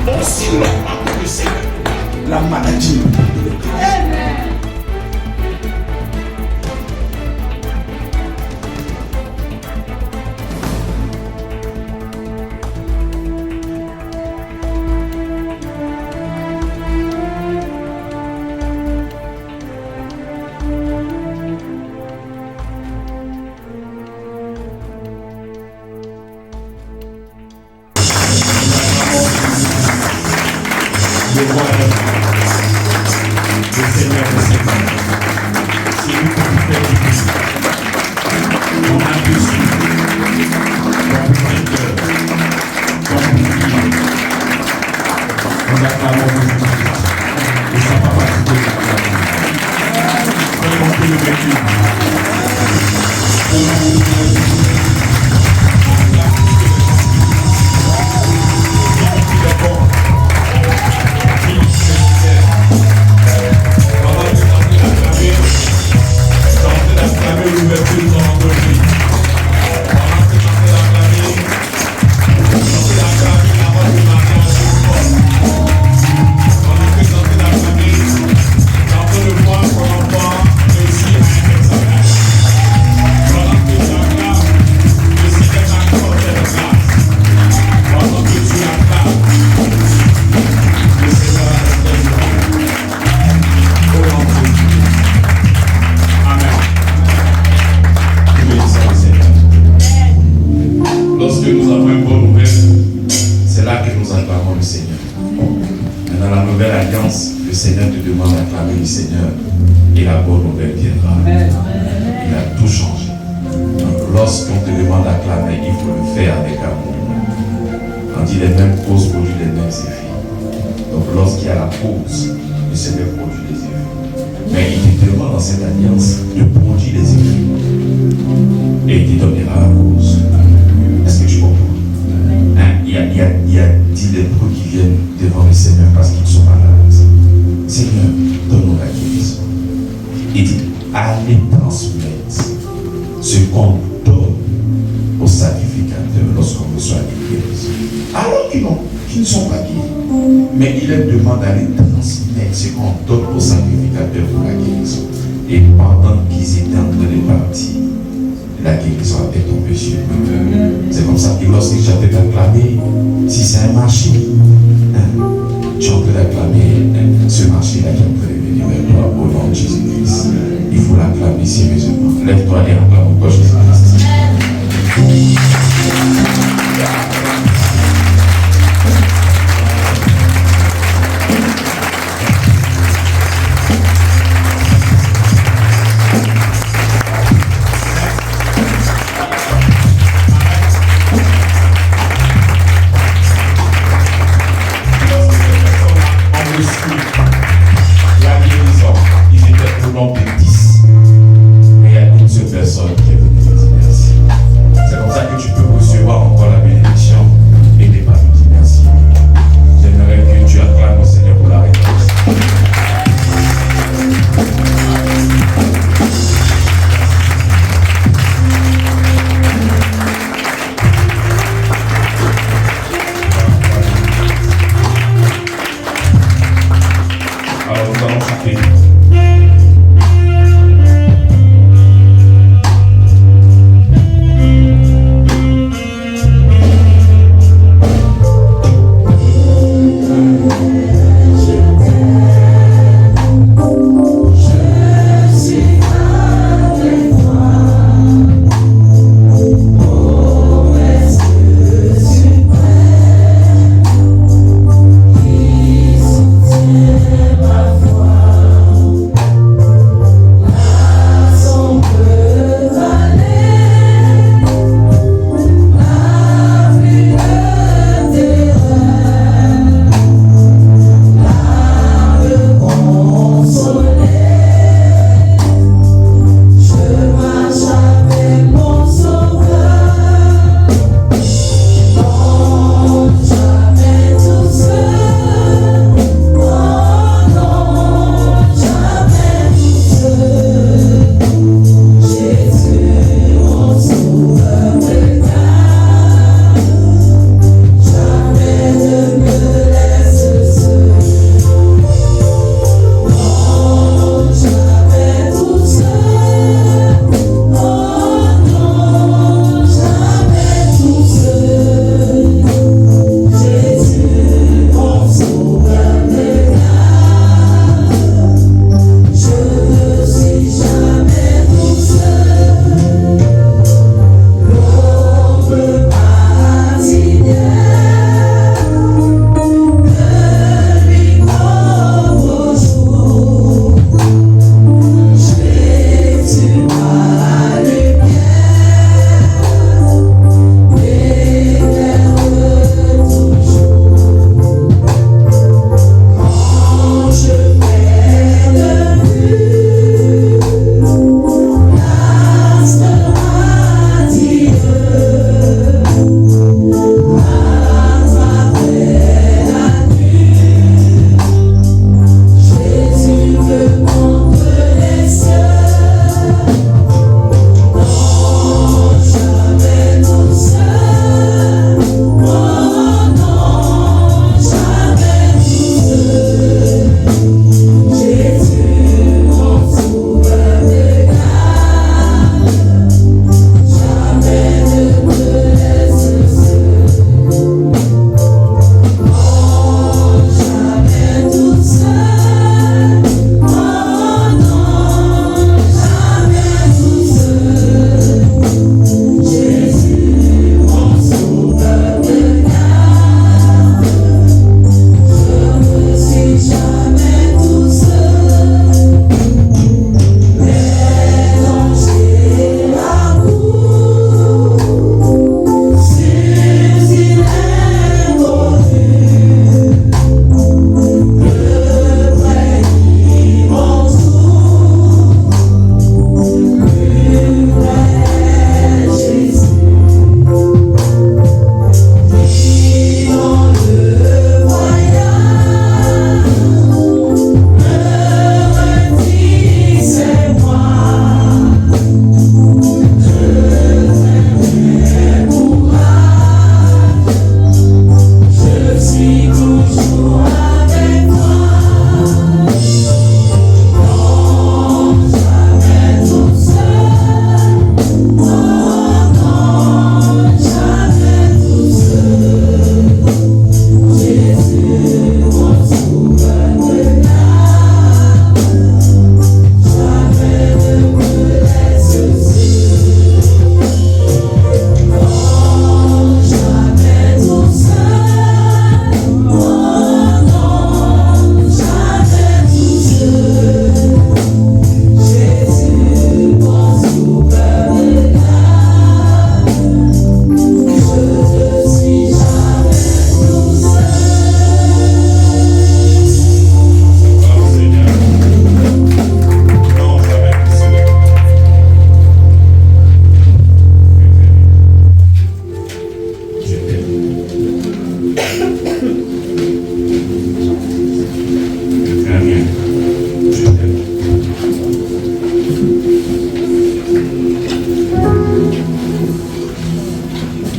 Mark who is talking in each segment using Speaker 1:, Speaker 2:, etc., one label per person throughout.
Speaker 1: Aussi longtemps que le Seigneur, la maladie ne peut le faire.
Speaker 2: Le Seigneur de ses mains. C'est lui qui nous fait difficile. On a dessus, comme vainqueur, comme bouclier. On acclame au Dieu. Et ça va pas quitter la Fais monter le véhicule. L'ouverture de notre vie. Pendant que tu es acclamé, tu es acclamé avant de marcher en secours. Pendant que tu es acclamé, tu es en train de voir ton enfant réussir à un examen. Pendant que tu acclames, le Seigneur t'accorde de grâce. Pendant que tu acclames, le Seigneur a fait au nom de Jésus. Amen. Lorsque nous avons une bonne nouvelle, c'est là que nous acclamons le Seigneur. Mais dans la nouvelle alliance, le Seigneur te demande d'acclamer le Seigneur et la bonne nouvelle viendra. Il a tout changé. Donc lorsqu'on te demande d'acclamer, il faut le faire avec amour. On dit les mêmes causes produisent les mêmes effets. Donc lorsqu'il y a la cause, le Seigneur produit les effets. Mais il te demande dans cette alliance de produire les effets. Et il te donnera la cause. Est-ce que tu comprends? Hein? Il y a 10 lépreux qui viennent devant le Seigneur parce qu'ils sont malades. Seigneur, donne-nous la guérison. Il dit, allez transmettre ce qu'on donne aux sacrificateurs lorsqu'on reçoit une guérison. Alors qu'ils ne sont pas guéris. Mais il leur demande d'aller transmettre ce qu'on donne aux sacrificateurs pour la guérison. Et pendant qu'ils étaient en train de partir, la guérison est tombée sur eux. C'est comme ça que lorsque j'avais acclamé, si c'est un marché, tu es en train d'acclamer ce marché-là qui est en train de venir vers toi au nom de Jésus-Christ. Il faut l'acclamer sérieusement. Lève-toi et acclame encore Jésus-Christ. La guérison, ils étaient au nombre de 10. Mais il y a une seule personne qui est venue dire merci. C'est comme ça que tu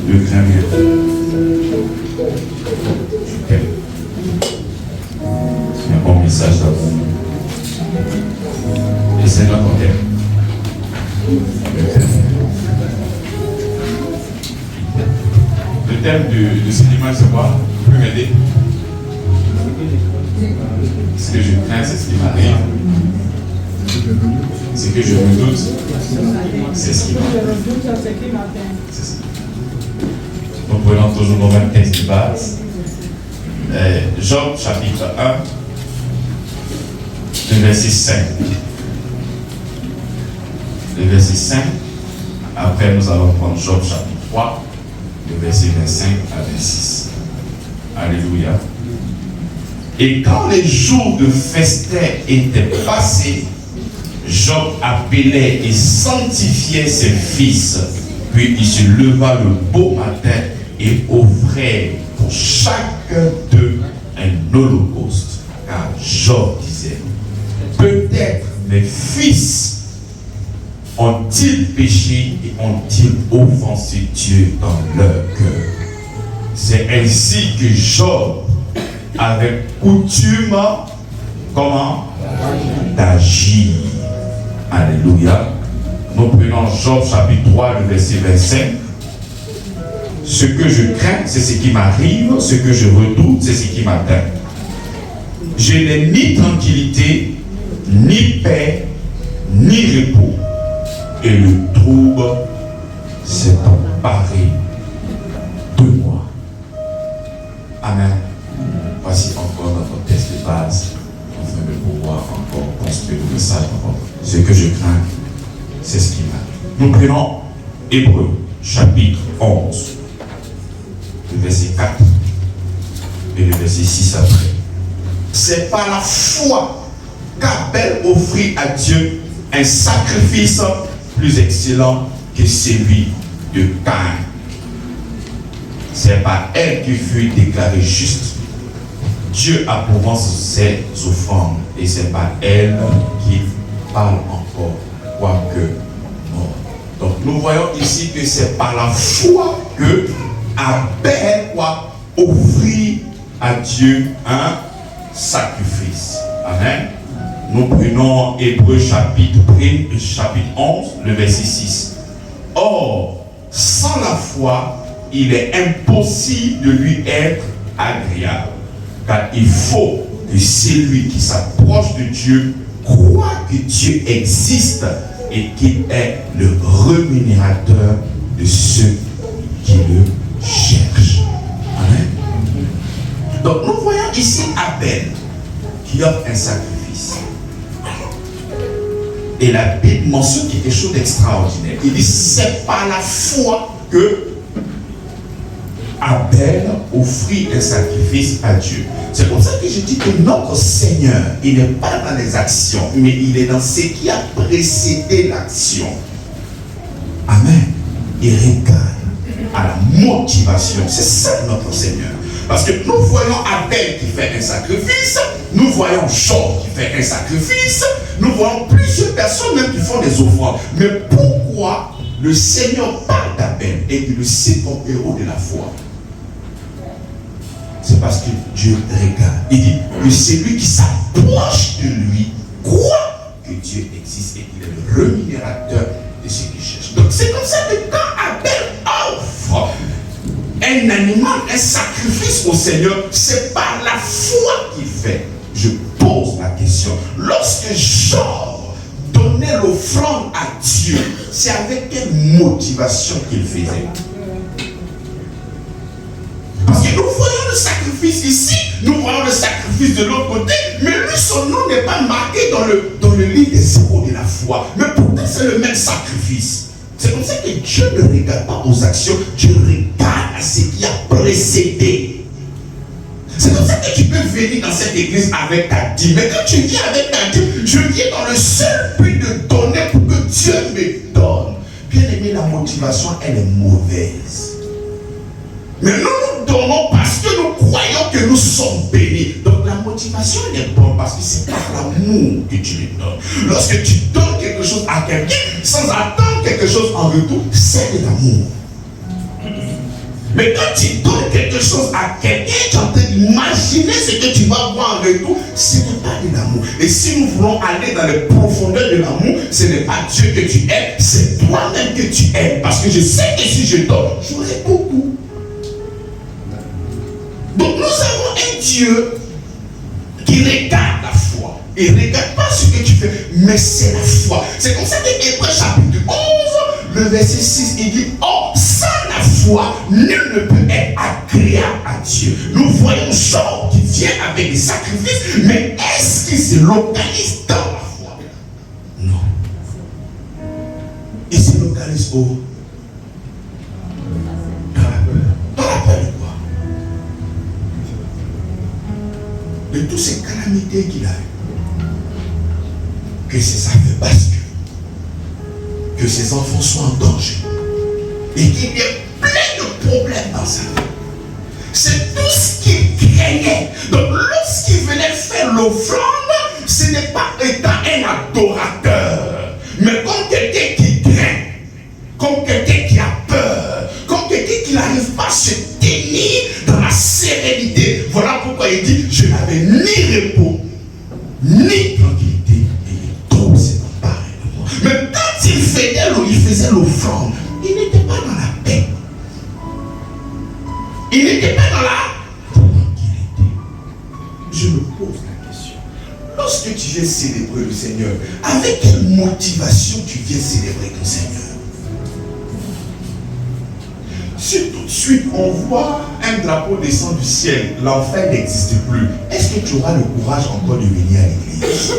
Speaker 2: le crains mieux. Je t'aime. C'est un bon message d'amour. Le Seigneur t'aime. Le thème de ce dimanche, c'est quoi? Tu peux m'aider? Ce que je crains, c'est ce qui m'arrive. Ce que je redoute, c'est ce qui m'arrive. C'est ça. Nous prenons toujours nos mêmes textes de base. Job chapitre 1, le verset 5. Le verset 5. Après, nous allons prendre Job chapitre 3, le verset 25 à 26. Alléluia. Et quand les jours de festin étaient passés, Job appelait et sanctifiait ses fils. Puis il se leva le beau matin et offrait pour chacun d'eux un holocauste. Car Job disait, peut-être mes fils ont-ils péché et ont-ils offensé Dieu dans leur cœur. C'est ainsi que Job avait coutume, comment? D'agir. Alléluia. Nous prenons Job chapitre 3, le verset 25. Ce que je crains, c'est ce qui m'arrive. Ce que je redoute, c'est ce qui m'atteint. Je n'ai ni tranquillité, ni paix, ni repos. Et le trouble s'est emparé de moi. Amen. Voici encore notre texte de base, afin de pouvoir encore construire le message. Ce que je crains, c'est ce qui m'arrive. Nous prenons Hébreux, chapitre 11, le verset 4 et le verset 6 après. C'est par la foi qu'Abel offrit à Dieu un sacrifice plus excellent que celui de Caïn. C'est par elle qu'il fut déclaré juste, Dieu approuvant ses offrandes, et c'est par elle qu'il parle encore, quoique mort. Donc nous voyons ici que c'est par la foi que Abel offrit à Dieu un sacrifice. Amen. Nous prenons Hébreux chapitre 11, le verset 6. Or, sans la foi, il est impossible de lui être agréable. Car il faut que celui qui s'approche de Dieu croit que Dieu existe et qu'il est le rémunérateur de ceux qui le cherchent. Amen. Donc nous voyons ici Abel qui offre un sacrifice. Et la Bible mentionne quelque chose d'extraordinaire. Il dit c'est par la foi que Abel offrit un sacrifice à Dieu. C'est pour ça que je dis que notre Seigneur, il n'est pas dans les actions, mais il est dans ce qui a précédé l'action. Amen. Il regarde à la motivation. C'est ça notre Seigneur. Parce que nous voyons Abel qui fait un sacrifice, nous voyons Job qui fait un sacrifice, nous voyons plusieurs personnes même qui font des offrandes. Mais pourquoi le Seigneur parle d'Abel et qu'il le cite comme héros de la foi? C'est parce que Dieu regarde. Il dit que celui qui s'approche de lui croit que Dieu existe et qu'il est le rémunérateur de ceux qui cherchent. Donc c'est comme ça que quand Abel offre un animal, un sacrifice au Seigneur, c'est par la foi qu'il fait. Je pose la question. Lorsque Job donnait l'offrande à Dieu, c'est avec quelle motivation qu'il faisait? Parce que nous voyons le sacrifice ici, nous voyons le sacrifice de l'autre côté, mais lui, son nom n'est pas marqué dans le livre des héros de la foi. Mais pourtant, c'est le même sacrifice. C'est comme ça que Dieu ne regarde pas aux actions, Dieu regarde à ce qui a précédé. C'est comme ça que tu peux venir dans cette église avec ta dîme. Mais quand tu viens avec ta dîme, je viens dans le seul but de donner pour que Dieu me donne. Bien aimé, la motivation, elle est mauvaise. Mais nous nous donnons parce que nous croyons que nous sommes bénis. Donc la motivation elle est bonne parce que c'est par l'amour que tu les donnes. Lorsque tu donnes quelque chose à quelqu'un sans attendre quelque chose en retour, c'est de l'amour.
Speaker 1: Mais quand tu donnes quelque chose à quelqu'un, tu es en train d'imaginer ce que tu vas voir en retour. Ce n'est pas de l'amour. Et si nous voulons aller dans les profondeurs de l'amour, ce n'est pas Dieu que tu aimes, c'est toi-même que tu aimes. Parce que je sais que si je donne, j'aurai beaucoup. Donc nous avons un Dieu qui regarde la foi. Il ne regarde pas ce que tu fais, mais c'est la foi. C'est comme ça que Hébreux chapitre 11, le verset 6, il dit, oh, sans la foi, nul ne peut être agréable à Dieu. Nous voyons Job qui vient avec des sacrifices, mais est-ce qu'il se localise dans la foi? Non. Il se localise où? Dans la peur. Dans la peur de quoi? De toutes ces calamités qu'il a eues. Que ses affaires basculent. Que ses enfants soient en danger. Et qu'il y ait plein de problèmes dans sa vie. C'est tout ce qu'il craignait. Donc lorsqu'il venait faire l'offrande, ce n'est pas étant un adorateur, mais comme quelqu'un qui craint, comme quelqu'un qui a peur, comme quelqu'un qui n'arrive pas à se tenir dans la sérénité. Voilà pourquoi il dit, je n'avais ni repos, ni tranquillité, et les troubles s'est emparé de moi. Mais quand il faisait l'offrande, il n'était pas dans la paix. Il n'était pas dans la tranquillité. Je me pose la question. Lorsque tu viens célébrer le Seigneur, avec quelle motivation tu viens célébrer ton Seigneur? Si tout de suite on voit un drapeau descendre du ciel, l'enfer n'existe plus, est-ce que tu auras le courage encore de venir à l'église?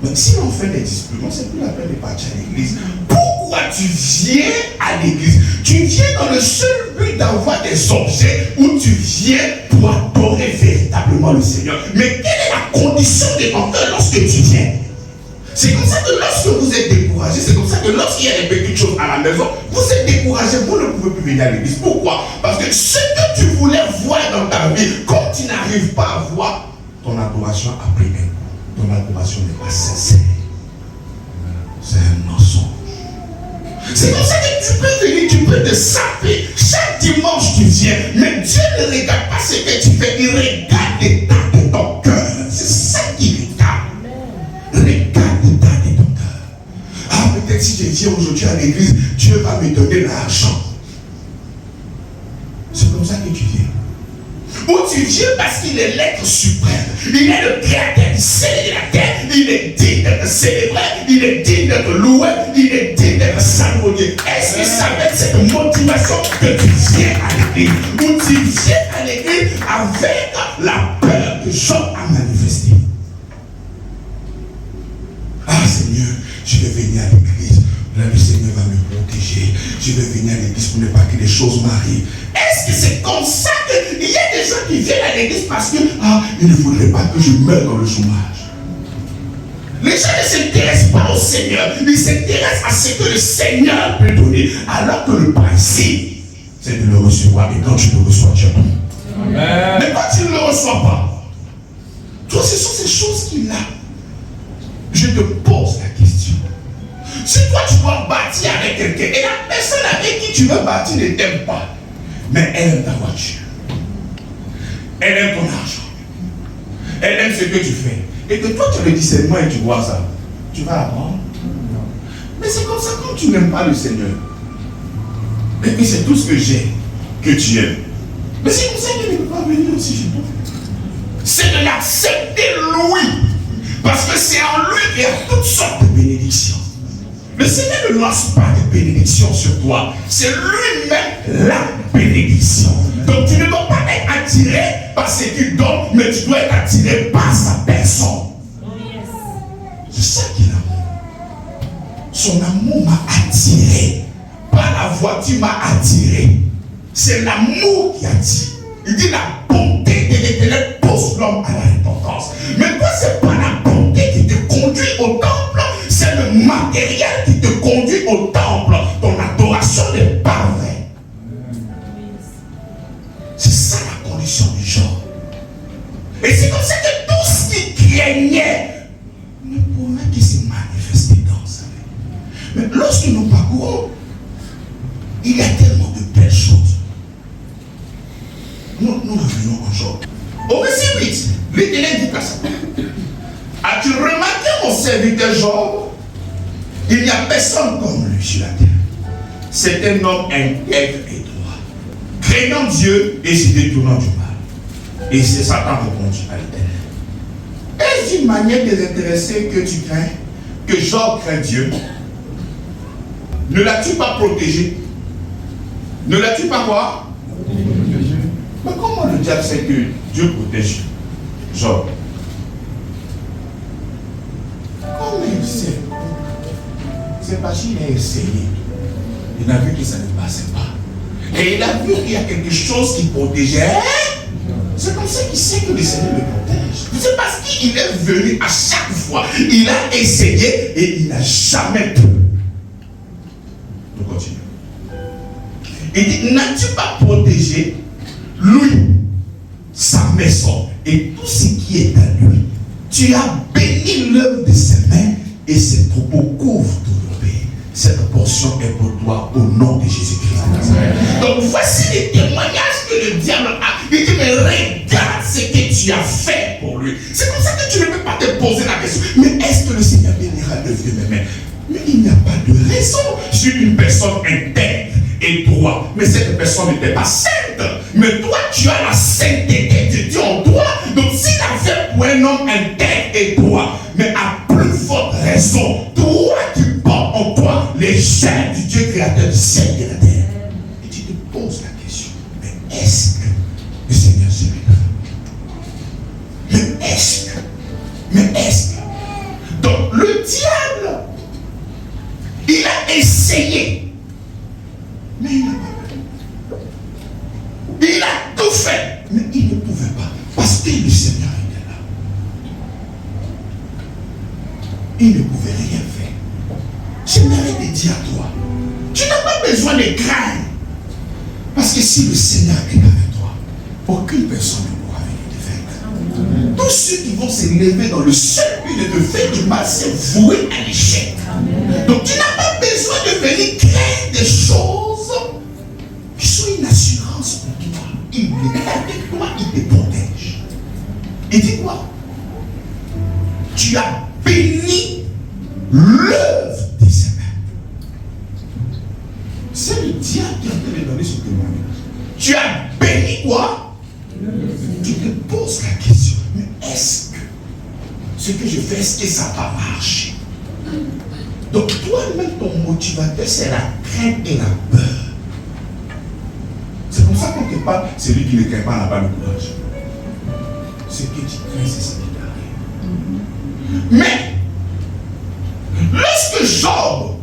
Speaker 1: Mais si l'enfer n'existe plus, non, c'est plus la peine de partir à l'église. Pourquoi tu viens à l'église? Tu viens dans le seul but d'avoir des objets où tu viens pour adorer véritablement le Seigneur. Mais quelle est la condition de ton cœur lorsque tu viens? C'est comme ça que lorsque vous êtes découragé, c'est comme ça que lorsqu'il y a des petites choses à la maison, vous êtes découragé, vous ne pouvez plus venir à l'église. Pourquoi? Parce que ce que tu voulais voir dans ta vie, comme tu n'arrives pas à voir, ton adoration a pris un coup. Ton adoration n'est pas sincère. C'est un mensonge. C'est comme ça que tu peux venir, tu peux te saper. Chaque dimanche tu viens, mais Dieu ne regarde pas ce que tu fais, il regarde l'état de ton cœur. C'est ça qu'il regarde. Regarde l'état de ton cœur. Ah, peut-être si je viens aujourd'hui à l'église, Dieu va me donner l'argent. C'est comme ça que tu viens. Ou tu viens parce qu'il est l'être suprême. Il est le créateur du ciel et de la terre. Il est digne d'être célébré. Il est digne d'être loué. Il est digne d'être salué. Est-ce que c'est avec cette motivation que tu viens à l'église? Ou tu viens à l'église avec la peur que Job a manifestée? Ah Seigneur, je vais venir à l'église. Là, le Seigneur va me protéger. Je vais venir à l'église pour ne pas que les choses m'arrivent. Est-ce que c'est comme ça qu'il y a des gens qui viennent à l'église parce que il ne faudrait pas que je meure dans le chômage? Les gens ne s'intéressent pas au Seigneur. Ils s'intéressent à ce que le Seigneur peut donner. Alors que le principe, c'est de le recevoir. Et quand tu le reçois, tu as tout. Mais quand tu ne le reçois pas, toi, ce sont ces choses qu'il a. Je te pose la question. Si toi tu dois bâtir avec quelqu'un et la personne avec qui tu veux bâtir ne t'aime pas, mais elle aime ta voiture, elle aime ton argent, elle aime ce que tu fais, et que toi tu as le discernement et tu vois ça, tu vas apprendre. Mais c'est comme ça quand tu n'aimes pas le Seigneur, et que c'est tout ce que j'ai que tu aimes. Mais c'est comme ça qu'il ne peut pas venir aussi chez toi. C'est de l'accepter lui, parce que c'est en lui qu'il y a toutes sortes de bénédictions. Le Seigneur ne lance pas de bénédiction sur toi. C'est lui-même la bénédiction. Donc tu ne dois pas être attiré par ce qu'il donne, mais tu dois être attiré par sa personne. C'est ça qu'il a. Son amour m'a attiré. Pas la voiture m'a attiré. C'est l'amour qui attire. Il dit la bonté de l'Éternel pousse l'homme à la repentance. Mais toi, c'est pas la bonté qui te conduit au temple. C'est le matériel qui te conduit au temple. Ton adoration n'est pas vraie. C'est ça la condition du genre. Et c'est comme ça que tout ce qui craignait ne pouvait que se manifester dans sa vie. Mais lorsque nous parcourons, il y a tellement de belles choses. nous venons en Job. Au verset 8, l'Éternel dit à Satan, as-tu remarqué mon serviteur Job? Il n'y a personne comme lui sur la terre. C'est un homme intègre et droit, craignant Dieu et se détournant du mal. Et c'est Satan répondit à l'Éternel. Est-ce une manière désintéressée que tu crains, que Job craint Dieu? Ne l'as-tu pas protégé? Ne l'as-tu pas quoi? Mais comment le diable sait que Dieu protège Job? Comment il sait? C'est parce qu'il a essayé. Il a vu que ça ne passait pas. Et il a vu qu'il y a quelque chose qui protégeait. C'est comme ça qu'il sait que le Seigneur le protège. C'est parce qu'il est venu à chaque fois. Il a essayé et il n'a jamais pu. Nous continuons. Il dit, n'as-tu pas protégé lui, sa maison et tout ce qui est à lui? Tu as béni l'œuvre de ses mains et ses troupeaux couvrent tout le pays. Cette portion est pour toi au nom de Jésus-Christ. Donc voici les témoignages que le diable a. Il dit, mais regarde ce que tu as fait pour lui. C'est comme ça que tu ne peux pas te poser la question, mais est-ce que le Seigneur bénira l'œuvre de mes mains? Mais il n'y a pas de raison. Je suis une personne intègre et droite, mais cette personne n'était pas sainte. Mais toi, tu as la sainteté de Dieu en toi. Donc s'il a fait pour un homme intègre et droit, mais à plus forte raison, toi tu portes en toi les chaînes du Dieu créateur du ciel et de la terre. Et tu te poses la question, mais est-ce que le Seigneur se méfie? Mais est-ce que donc le diable, il a essayé, mais il n'a pas pu. Il a tout fait, mais il ne pouvait pas, parce que le Seigneur était là. Il ne pouvait rien faire. J'aimerais te dire à toi, tu n'as pas besoin de craindre, parce que si le Seigneur est avec toi, aucune personne ne pourra venir te vaincre. Tous ceux qui vont se lever dans le seul but de te faire du mal, c'est voué à l'échec. Donc tu n'as pas besoin de venir craindre des choses qui sont une assurance pour toi. Il est avec toi, il te protège. Et dis-moi, tu as béni l'œuvre de ses mains. C'est le diable qui a te donné ce témoignage. Tu as béni quoi? Tu te poses la question, mais est-ce que ce que je fais, est-ce que ça va marcher? Donc toi-même, ton motivateur, c'est la crainte et la peur. C'est pour ça qu'on te parle, celui qui ne craint pas n'a pas le courage. Ce que tu crains, c'est ce qui t'arrive. Mais, lorsque Job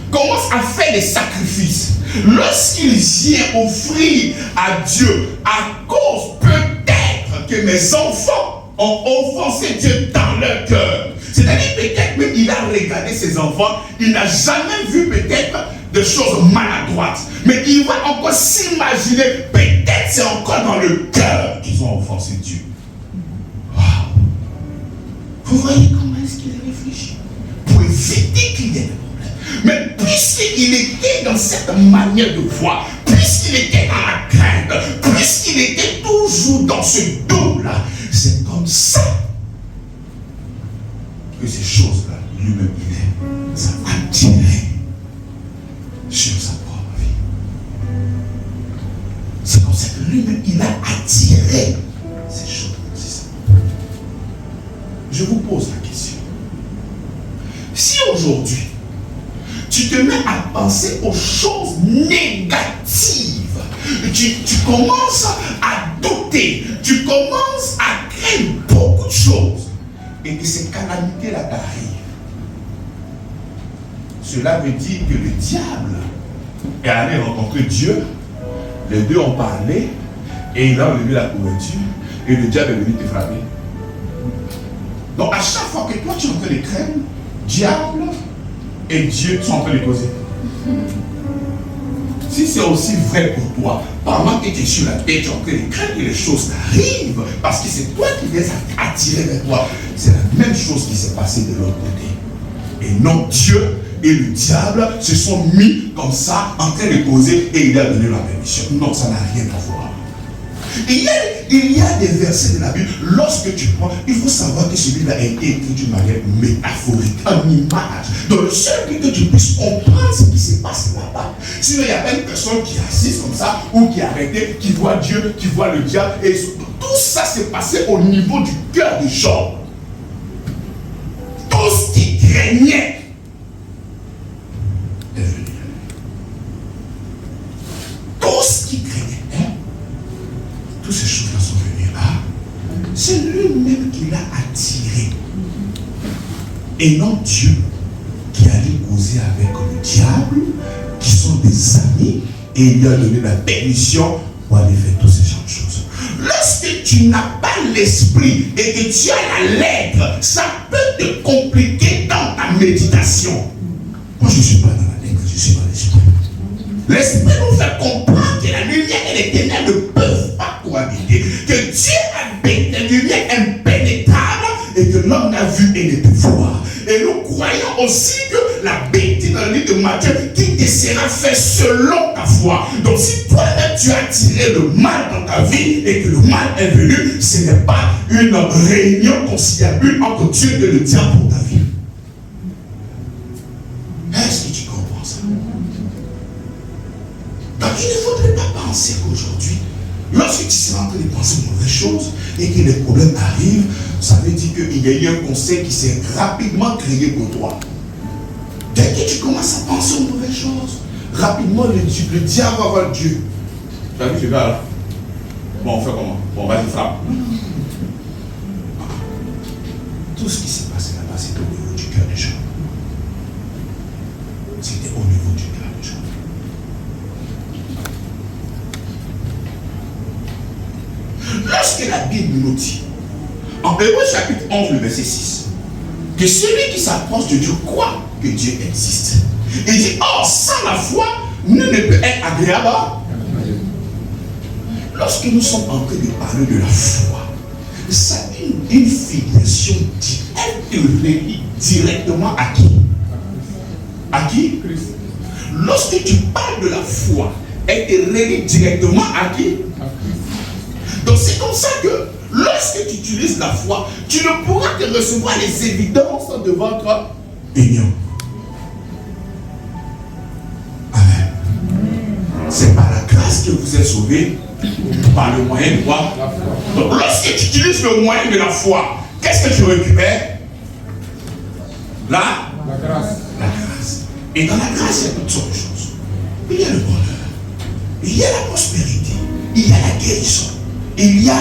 Speaker 1: commence à faire des sacrifices, lorsqu'il vient offrir à Dieu, à cause peut-être que mes enfants ont offensé Dieu dans leur cœur, c'est-à-dire peut-être même il a regardé ses enfants, il n'a jamais vu peut-être de choses maladroites, mais il va encore s'imaginer, peut-être c'est encore dans le cœur qu'ils ont offensé Dieu. Wow. Vous voyez comment est-ce qu'il a réfléchi pour éviter qu'il y ait des problèmes. Mais puisqu'il était dans cette manière de voir, puisqu'il était dans la crainte, puisqu'il était toujours dans ce dos-là, c'est comme ça que ces choses-là, lui-même, ça a attiré sur sa propre vie. C'est comme ça que lui-même, il a attiré ces choses. C'est ça. Je vous pose la question. Si aujourd'hui, tu te mets à penser aux choses négatives, tu commences à douter, tu commences à craindre beaucoup de choses, et que ces calamités-là t'arrivent, cela veut dire que le diable est allé rencontrer Dieu, les deux ont parlé, et il a enlevé la couverture, et le diable est venu te frapper. Donc à chaque fois que toi tu es en train de craindre, diable et Dieu sont en train de causer. Si c'est aussi vrai pour toi, pendant que tu es sur la tête, tu es en train de craindre que les choses t'arrivent, parce que c'est toi qui les as attirés vers toi, c'est la même chose qui s'est passée de l'autre côté. Et non, Dieu et le diable se sont mis comme ça, en train de causer, et il a donné la permission. Non, ça n'a rien à voir. Il y a des versets de la Bible, lorsque tu prends, il faut savoir que celui-là a été écrit d'une manière métaphorique, en image. Dans le seul but que tu puisses comprendre ce qui se passe là-bas. Sinon, il y a pas une personne qui est assise comme ça, ou qui est arrêtée, qui voit Dieu, qui voit le diable, et tout ça s'est passé au niveau du cœur de Job. Tout ce qui craignait est venu. Tout ce qui craignait, toutes ces choses-là sont venues. C'est lui-même qui l'a attiré. Et non Dieu qui allait causer avec le diable, qui sont des amis, et il lui a donné la permission pour aller faire toutes ces genres de choses. Lorsque tu n'as pas l'esprit et que tu as la lettre, ça peut te compliquer dans ta méditation. Moi, je ne suis pas dans la lettre, je suis dans l'esprit. L'esprit nous fait comprendre que la lumière et les ténèbres ne peuvent pas cohabiter. Que Dieu habite la lumière impénétrable et que l'homme n'a vu et ne peut voir. Et nous croyons aussi que la Bible dit dans le livre de Matthieu qu'il te sera fait selon ta foi. Donc si toi-même tu as tiré le mal dans ta vie et que le mal est venu, ce n'est pas une réunion conciliabule entre Dieu et le diable pour ta vie. Est-ce que tu comprends ça? Donc il ne faudrait pas penser qu'aujourd'hui, lorsque tu seras en train de penser de mauvaises choses et que les problèmes arrivent, ça veut dire qu'il y a eu un conseil qui s'est rapidement créé pour toi. Dès que tu commences à penser aux mauvaises choses, rapidement le diable va voir Dieu. Tu as vu ce gars là? Bon, on fait comment? Bon, vas-y, frappe. Tout ce qui s'est passé là-bas, c'était au niveau du cœur des gens. C'était au niveau du cœur des gens. Lorsque la Bible nous dit, en Hébreux chapitre 11, le verset 6, que celui qui s'approche de Dieu croit que Dieu existe. Il dit, or, sans la foi, nul ne peut être agréable. Lorsque nous sommes en train de parler de la foi, ça a une filiation directe, relie directement à qui? À qui? Lorsque tu parles de la foi, elle te relie directement à qui? Donc c'est comme ça que lorsque tu utilises la foi, tu ne pourras que recevoir les évidences de votre union. Amen. C'est par la grâce que vous êtes sauvés, par le moyen de quoi? Donc lorsque tu utilises le moyen de la foi, qu'est-ce que tu récupères? La grâce. La grâce. Et dans la grâce, il y a toutes sortes de choses. Il y a le bonheur, il y a la prospérité, il y a la guérison. Il y a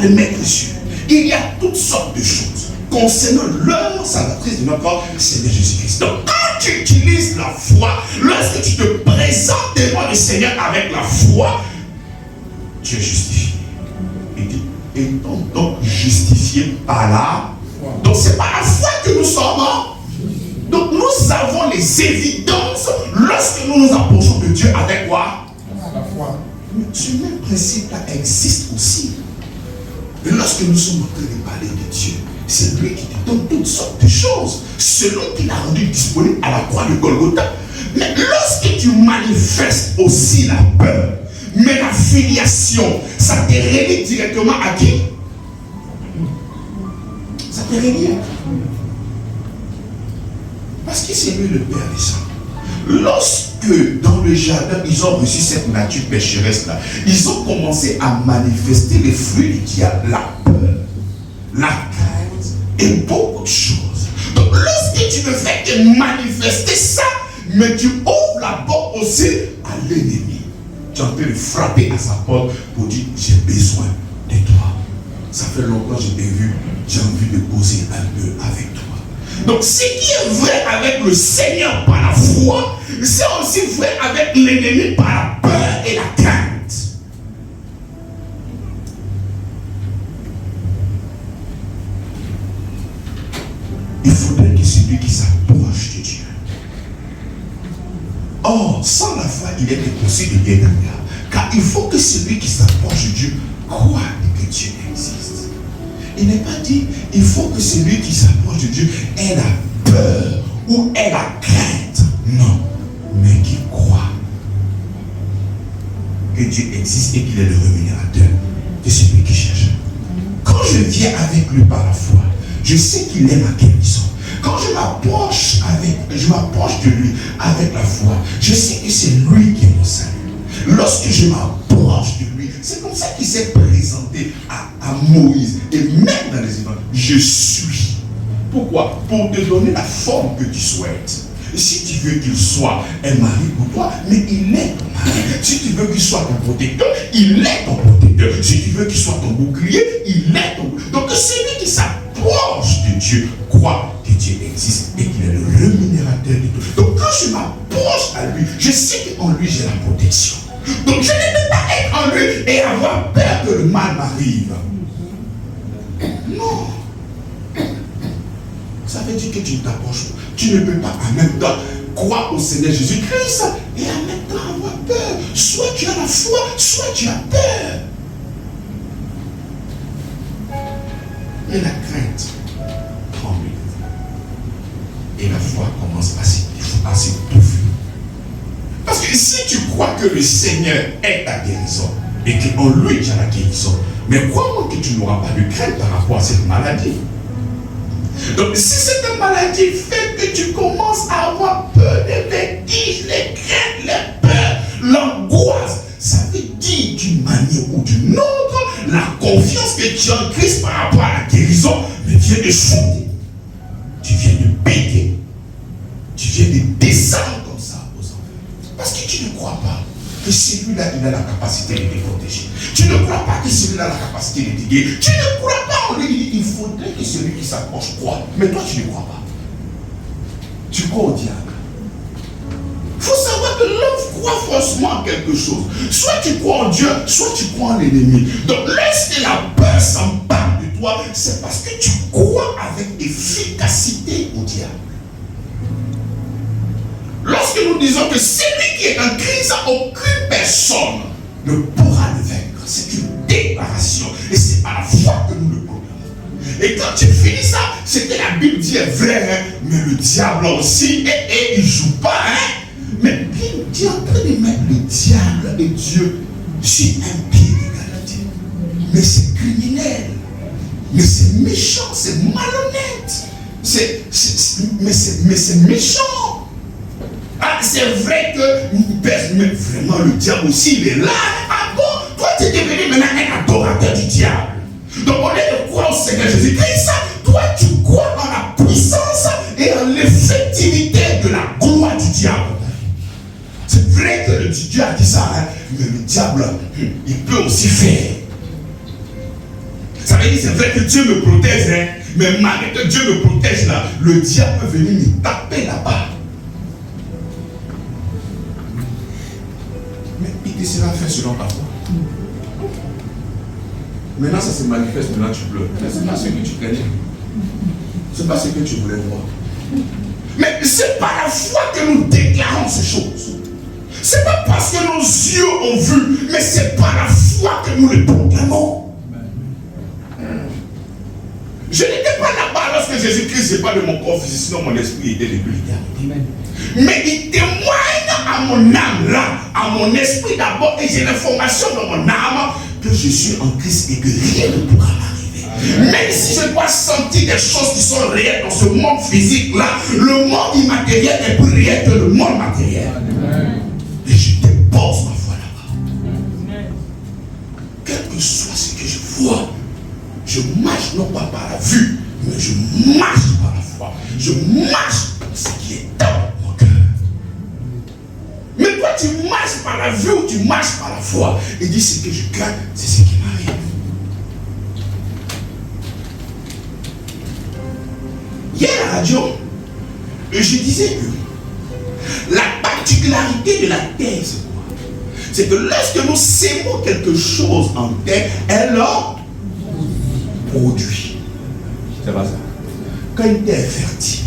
Speaker 1: le maître précieux. Il y a toutes sortes de choses concernant l'œuvre salvatrice de notre Seigneur Jésus-Christ. Donc, quand tu utilises la foi, lorsque tu te présentes devant le Seigneur avec la foi, tu es justifié. Il dit, étant donc justifié par la foi. Donc, c'est par la foi que nous sommes. Donc, nous avons les évidences lorsque nous nous approchons de Dieu avec quoi? La foi. Ce même principe-là existe aussi. Et lorsque nous sommes en train de parler de Dieu, c'est lui qui te donne toutes sortes de choses, selon qu'il a rendu disponible à la croix de Golgotha. Mais lorsque tu manifestes aussi la peur, mais la filiation, ça te relie directement à qui? Ça te relie à qui? Parce que c'est lui le Père des hommes. Lorsque dans le jardin, ils ont reçu cette nature pécheresse-là, ils ont commencé à manifester les fruits du diable, la peur, la crainte et beaucoup de choses. Donc lorsque tu ne fais que manifester ça, mais tu ouvres la porte aussi à l'ennemi. Tu es en train de frapper à sa porte pour dire, j'ai besoin de toi. Ça fait longtemps que je t'ai vu, j'ai envie de causer un peu avec toi. Donc ce qui est vrai avec le Seigneur par la foi, c'est aussi vrai avec l'ennemi par la peur et la crainte. Il faudrait que celui qui s'approche de Dieu. Or, sans la foi, il est impossible de gagner, car il faut que celui qui s'approche de Dieu croit que Dieu existe. Il n'est pas dit, il faut que celui qui s'approche de Dieu ait la peur ou ait la crainte. Non, mais qui croit que Dieu existe et qu'il est le rémunérateur de celui qui cherche. Quand je viens avec lui par la foi, je sais qu'il est ma guérison. Quand je m'approche de lui avec la foi, je sais que c'est lui qui est mon salut. Lorsque je m'approche de lui, c'est comme ça qu'il s'est présenté à Moïse. Et même dans les évangiles, je suis. Pourquoi? Pour te donner la forme que tu souhaites. Si tu veux qu'il soit un mari pour toi, mais il est ton mari. Si tu veux qu'il soit ton protecteur, il est ton protecteur. Si tu veux qu'il soit ton bouclier, il est ton bouclier. Donc celui qui s'approche de Dieu croit que Dieu existe et qu'il est le rémunérateur de tout. Donc quand je m'approche à lui, je sais qu'en lui j'ai la protection. Donc je ne peux pas être en lui et avoir peur que le mal m'arrive. Non. Ça veut dire que tu ne t'approches pas. Tu ne peux pas en même temps croire au Seigneur Jésus-Christ et en même temps avoir peur. Soit tu as la foi, soit tu as peur. Et la crainte tremble. Et la foi commence à s'étouffer. Parce que si tu crois que le Seigneur est ta guérison et qu'en lui tu as la guérison, mais crois-moi que tu n'auras pas de crainte par rapport à cette maladie. Donc si cette maladie fait que tu commences à avoir peur, les vertiges, les craintes, les peurs, l'angoisse, ça veut dire d'une manière ou d'une autre, la confiance que tu as en Christ par rapport à la guérison vient de chuter. Tu viens de péter. Tu viens de descendre comme ça aux enfers. Parce que tu ne crois pas que celui-là, il a la capacité de te protéger. Tu ne crois pas que celui-là a la capacité de te guérir. Tu ne crois pas en lui. Il faudrait que celui qui s'approche croit. Mais toi, tu ne crois pas. Tu crois au diable. Il faut savoir que l'homme croit forcément en quelque chose. Soit tu crois en Dieu, soit tu crois en l'ennemi. Donc, lorsque la peur s'empare de toi, c'est parce que tu crois avec efficacité au diable. Lorsque nous disons que celui qui est en Christ, aucune personne ne pourra le vaincre. C'est une déclaration. Et c'est par la foi que nous le proclamons. Et quand tu finis ça, c'est que la Bible dit est vrai, hein, mais le diable aussi, et il ne joue pas. Hein. Mais tu es en train de mettre le diable et Dieu sur un pied d'égalité. Mais c'est criminel. Mais c'est méchant, c'est malhonnête. Mais c'est méchant. Ah, c'est vrai que mais vraiment le diable aussi, il est là. Ah bon? Toi, tu es devenu maintenant un adorateur du diable. Donc, au lieu de croire au Seigneur Jésus-Christ, toi, tu crois en la puissance et en l'effectivité de la gloire du diable. C'est vrai que le Dieu a dit ça, hein, mais le diable, il peut aussi faire. Ça veut dire, c'est vrai que Dieu me protège, hein, mais malgré que Dieu me protège là, le diable peut venir me taper là-bas. Mais il te sera fait selon ta foi. Maintenant, ça se manifeste, maintenant tu pleures. Mais ce n'est pas ce que tu craignais. Ce n'est pas ce que tu voulais voir. Mais c'est par la foi que nous déclarons ces choses. Ce n'est pas parce que nos yeux ont vu, mais c'est par la foi que nous les proclamons. Je n'étais pas là-bas lorsque Jésus-Christ n'est pas de mon corps physique, sinon mon esprit était depuis l'éternité. Mais il témoigne à mon âme là, à mon esprit d'abord, et j'ai l'information dans mon âme que je suis en Christ et que rien ne pourra m'arriver. Même si je dois sentir des choses qui sont réelles dans ce monde physique là, le monde immatériel est plus réel que le monde matériel. Et je dépose ma foi là-bas. Quel que soit ce que je vois, je marche non pas par la vue, mais je marche par la foi. Je marche par ce qui est dans mon cœur. Mais toi, tu marches par la vue ou tu marches par la foi. Et dis ce que je crains, c'est ce qui m'arrive. Hier à la radio, je disais que la particularité de la terre, c'est quoi? C'est que lorsque nous sémons quelque chose en terre, elle a produit. C'est pas ça. Quand une terre est fertile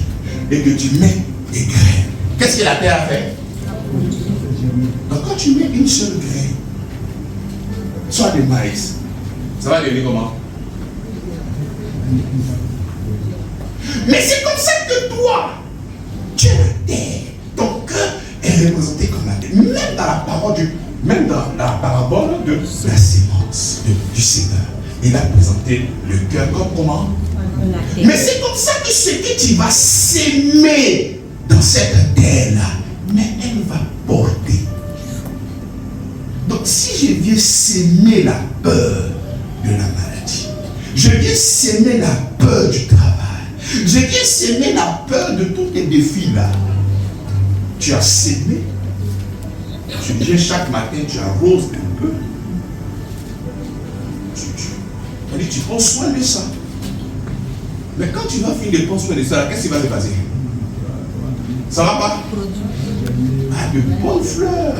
Speaker 1: et que tu mets des graines, qu'est-ce que la terre a fait? Donc quand tu mets une seule graine, soit de maïs, ça va devenir comment? Mais c'est comme ça que toi, tu es la terre. Ton cœur est représenté comme la terre. Même dans la parole, même dans la parabole de la sémence du Seigneur. Il a présenté le cœur comme comment? Mais c'est comme ça que ce que tu vas s'aimer dans cette terre-là, mais elle va porter. Donc si je viens s'aimer la peur de la maladie, je viens s'aimer la peur du travail, je viens s'aimer la peur de tous tes défis là, tu as s'aimé, tu viens chaque matin, tu arroses un peu, tu prends soin de ça. Mais quand tu vas finir de prendre soin de ça, qu'est-ce qui va se passer? Ça va pas? Ah, de bonnes fleurs,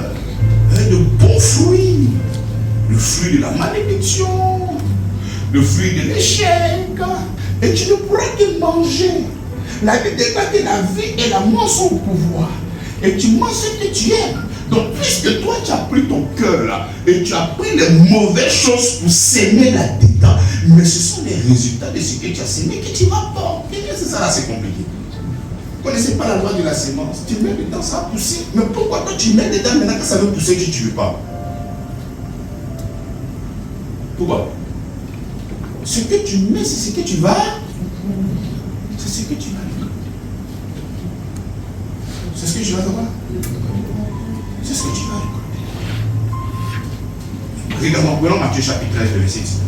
Speaker 1: de bons fruits, le fruit de la malédiction, le fruit de l'échec, et tu ne pourras que manger. La Bible déclare que la vie et la mort sont au pouvoir, et tu manges ce que tu aimes. Donc, puisque toi, tu as pris ton cœur là, et tu as pris les mauvaises choses pour s'aimer là-dedans, mais ce sont les résultats de ce que tu as sémé que tu vas porter. C'est ça là, c'est compliqué. Vous ne connaissez pas la loi de la sémence. Tu mets dedans, ça va pousser. Mais pourquoi toi tu mets dedans maintenant que ça veut pousser que tu ne veux pas? Pourquoi? Ce que tu mets, c'est ce que tu vas. C'est ce que tu vas récolter. C'est ce que tu vas avoir. C'est ce que tu vas récolter. Regarde-moi, prenons Matthieu chapitre 13, verset 19.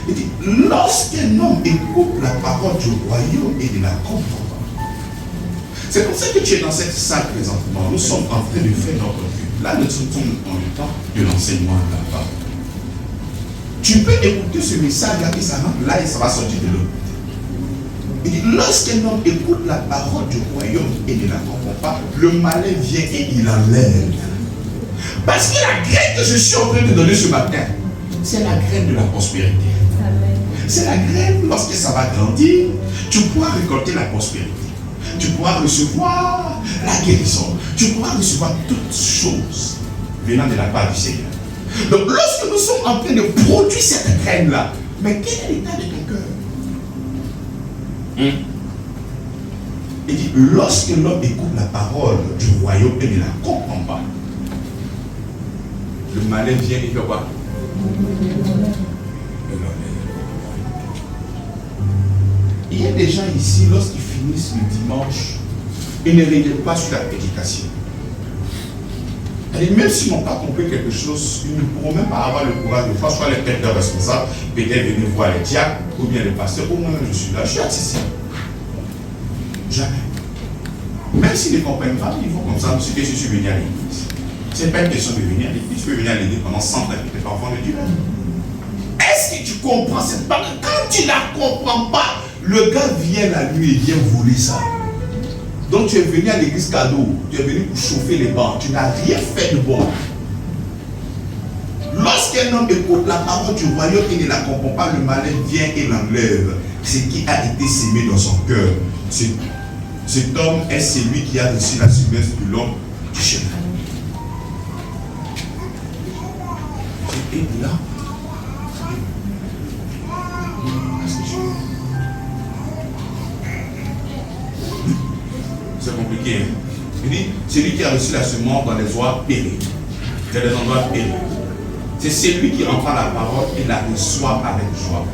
Speaker 1: Il dit, lorsqu'un homme écoute la parole du royaume et ne la comprend pas. C'est pour ça que tu es dans cette salle présentement. Nous sommes en train de faire notre culte. Là, nous sommes dans le temps de l'enseignement de la parole. Tu peux écouter ce message-là et ça rentre là et ça va sortir de l'autre. Il dit, lorsqu'un homme écoute la parole du royaume et ne la comprend pas, le malin vient et il enlève. Parce que la graine que je suis en train de donner ce matin, c'est la graine de la prospérité. C'est la graine, lorsque ça va grandir, tu pourras récolter la prospérité. Tu pourras recevoir la guérison. Tu pourras recevoir toutes choses venant de la part du Seigneur. Donc lorsque nous sommes en train de produire cette graine-là, mais quel est l'état de ton cœur? Il dit, lorsque l'homme écoute la parole du royaume et ne la comprend pas, le malin vient et fait quoi? Il y a des gens ici, lorsqu'ils finissent le dimanche, ils ne regardent pas sur la prédication. Même s'ils n'ont pas compris quelque chose, ils ne pourront même pas avoir le courage de faire soit les têtes responsables, peut-être venir voir les diacres ou bien les pasteurs. Au moins, je suis là, je suis accessible. Jamais. Même s'ils ne comprennent pas, ils vont comme ça, c'est que je suis venu à l'église. Ce n'est pas une question de venir à l'église, tu peux venir à l'église pendant 100 ans et tu n'es pas enfant de Dieu. Est-ce que tu comprends cette parole? Quand tu ne la comprends pas, le gars vient la nuit et vient voler ça. Donc tu es venu à l'église cadeau, tu es venu pour chauffer les bancs, tu n'as rien fait de bon. Lorsqu'un homme écoute la parole du royaume et ne la comprend pas, le malin vient et l'enlève. Ce qui a été sémé dans son cœur. Cet homme est celui qui a reçu la semence du long du chemin. Et là, c'est compliqué. Il dit, celui qui a reçu la semence dans les endroits périls. C'est des endroits périls. C'est celui qui entend la parole et la reçoit avec joie.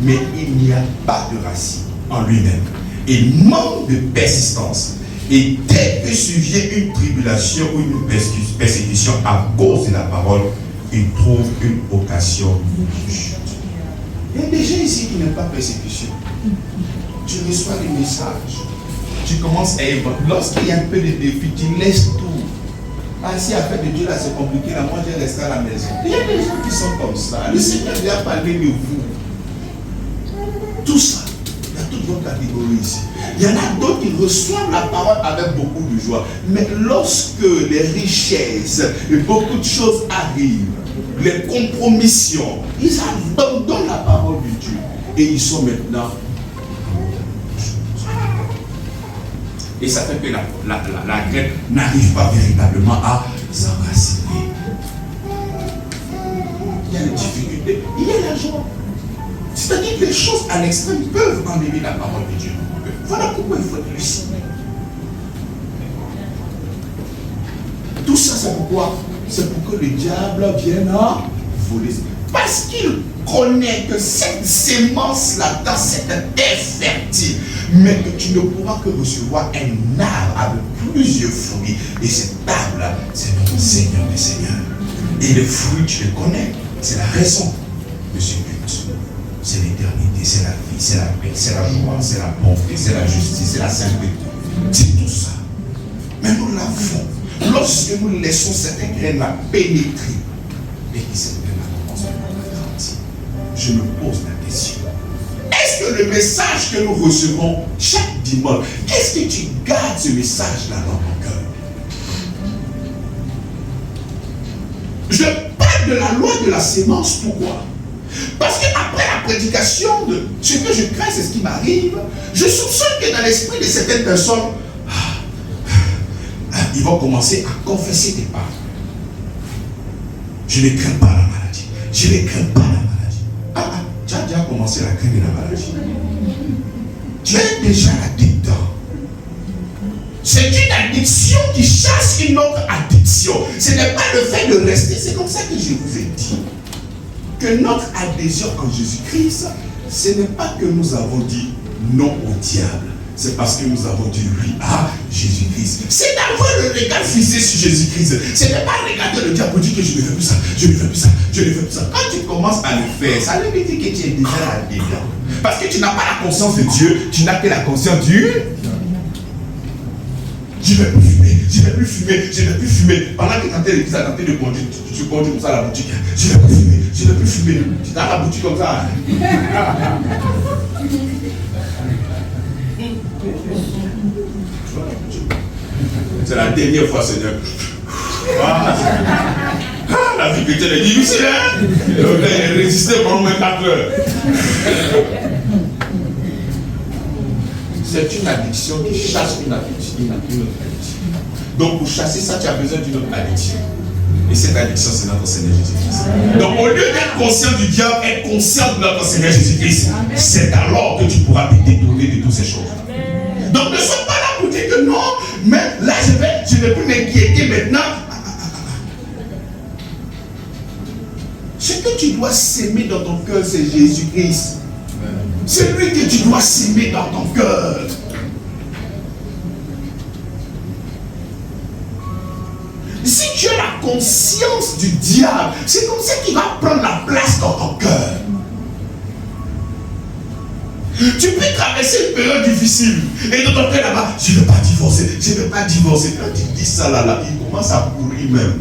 Speaker 1: Mais il n'y a pas de racine en lui-même. Il manque de persistance. Et dès que survient une tribulation ou une persécution à cause de la parole, il trouve une occasion de chute. Il y a des gens ici qui n'aiment pas persécution. Tu reçois des messages. Tu commences à évoquer. Lorsqu'il y a un peu de défi, tu laisses tout. Ah, si affaire de Dieu là c'est compliqué, là, moi je reste à la maison. Il y a des gens qui sont comme ça. Le Seigneur vient parler de vous. Tout ça, il y a toute votre catégorie ici. Il y en a d'autres qui reçoivent la parole avec beaucoup de joie. Mais lorsque les richesses et beaucoup de choses arrivent, les compromissions, ils abandonnent la parole de Dieu. Et ils sont maintenant. Et ça fait que la graine n'arrive pas véritablement à s'enraciner. Il y a des difficultés, il y a la joie. C'est-à-dire que les choses à l'extrême peuvent enlever la parole de Dieu. Voilà pourquoi il faut être lucide. Tout ça, c'est pourquoi? C'est pour que le diable vienne voler. Parce qu'il connaît que cette sémence-là, dans cette terre fertile, mais que tu ne pourras que recevoir un arbre avec plusieurs fruits. Et cet arbre-là, c'est notre Seigneur des Seigneurs. Et les fruits, tu les connais. C'est la raison de ce but. C'est l'éternité, c'est la vie, c'est la paix, c'est la joie, c'est la bonté, c'est la justice, c'est la sainteté. C'est tout ça. Mais nous l'avons. Lorsque nous laissons cette graine-là pénétrer, et qui cette graine-là commence à grandir, je me pose la question. Est-ce que le message que nous recevons chaque dimanche, est-ce que tu gardes ce message-là dans ton cœur? Je parle de la loi de la sémence, pourquoi? Parce qu'après la prédication de ce que je crains, c'est ce qui m'arrive, je soupçonne que dans l'esprit de certaines personnes, ils vont commencer à confesser tes paroles. Je ne crains pas la maladie. Je ne crains pas la maladie. Tu as déjà commencé à craindre la maladie. Tu es déjà là-dedans. C'est une addiction qui chasse une autre addiction. Ce n'est pas le fait de rester. C'est comme ça que je vous ai dit. Que notre adhésion en Jésus-Christ, ce n'est pas que nous avons dit non au diable. C'est parce que nous avons dit oui à Jésus-Christ. C'est d'avoir le regard fixé sur Jésus-Christ. Ce n'est pas regarder le diable pour dire que je ne fais plus ça, je ne fais plus ça, je ne fais plus ça. Quand tu commences à le faire, ça veut dire que tu es déjà là-dedans. Parce que tu n'as pas la conscience de Dieu, tu n'as que la conscience du... Je ne vais plus fumer, je ne vais plus fumer, je ne vais plus fumer. Pendant que tu es l'église à tenter de conduire, tu conduis comme ça à la boutique. Je ne vais plus fumer, je ne vais plus fumer. Tu es dans la boutique comme ça. C'est la dernière fois, Seigneur. La vie chrétienne est difficile, hein? Résister pendant moins 4 heures. C'est une addiction qui chasse une addiction. Donc pour chasser ça, tu as besoin d'une autre addiction. Et cette addiction, c'est notre Seigneur Jésus-Christ. Donc au lieu d'être conscient du diable, être conscient de notre Seigneur Jésus-Christ, c'est alors que tu pourras te détourner de toutes ces choses. Donc ne sois pas là pour dire que non, mais là je ne vais plus m'inquiéter maintenant. Ce que tu dois s'aimer dans ton cœur, c'est Jésus-Christ. C'est lui que tu dois s'aimer dans ton cœur. Si tu as la conscience du diable, c'est comme ça qu'il va prendre la place dans ton cœur. Tu peux traverser une période difficile et dans ton cœur là-bas, je ne vais pas divorcer, je ne vais pas divorcer. Quand tu dis ça là, il commence à pourrir même.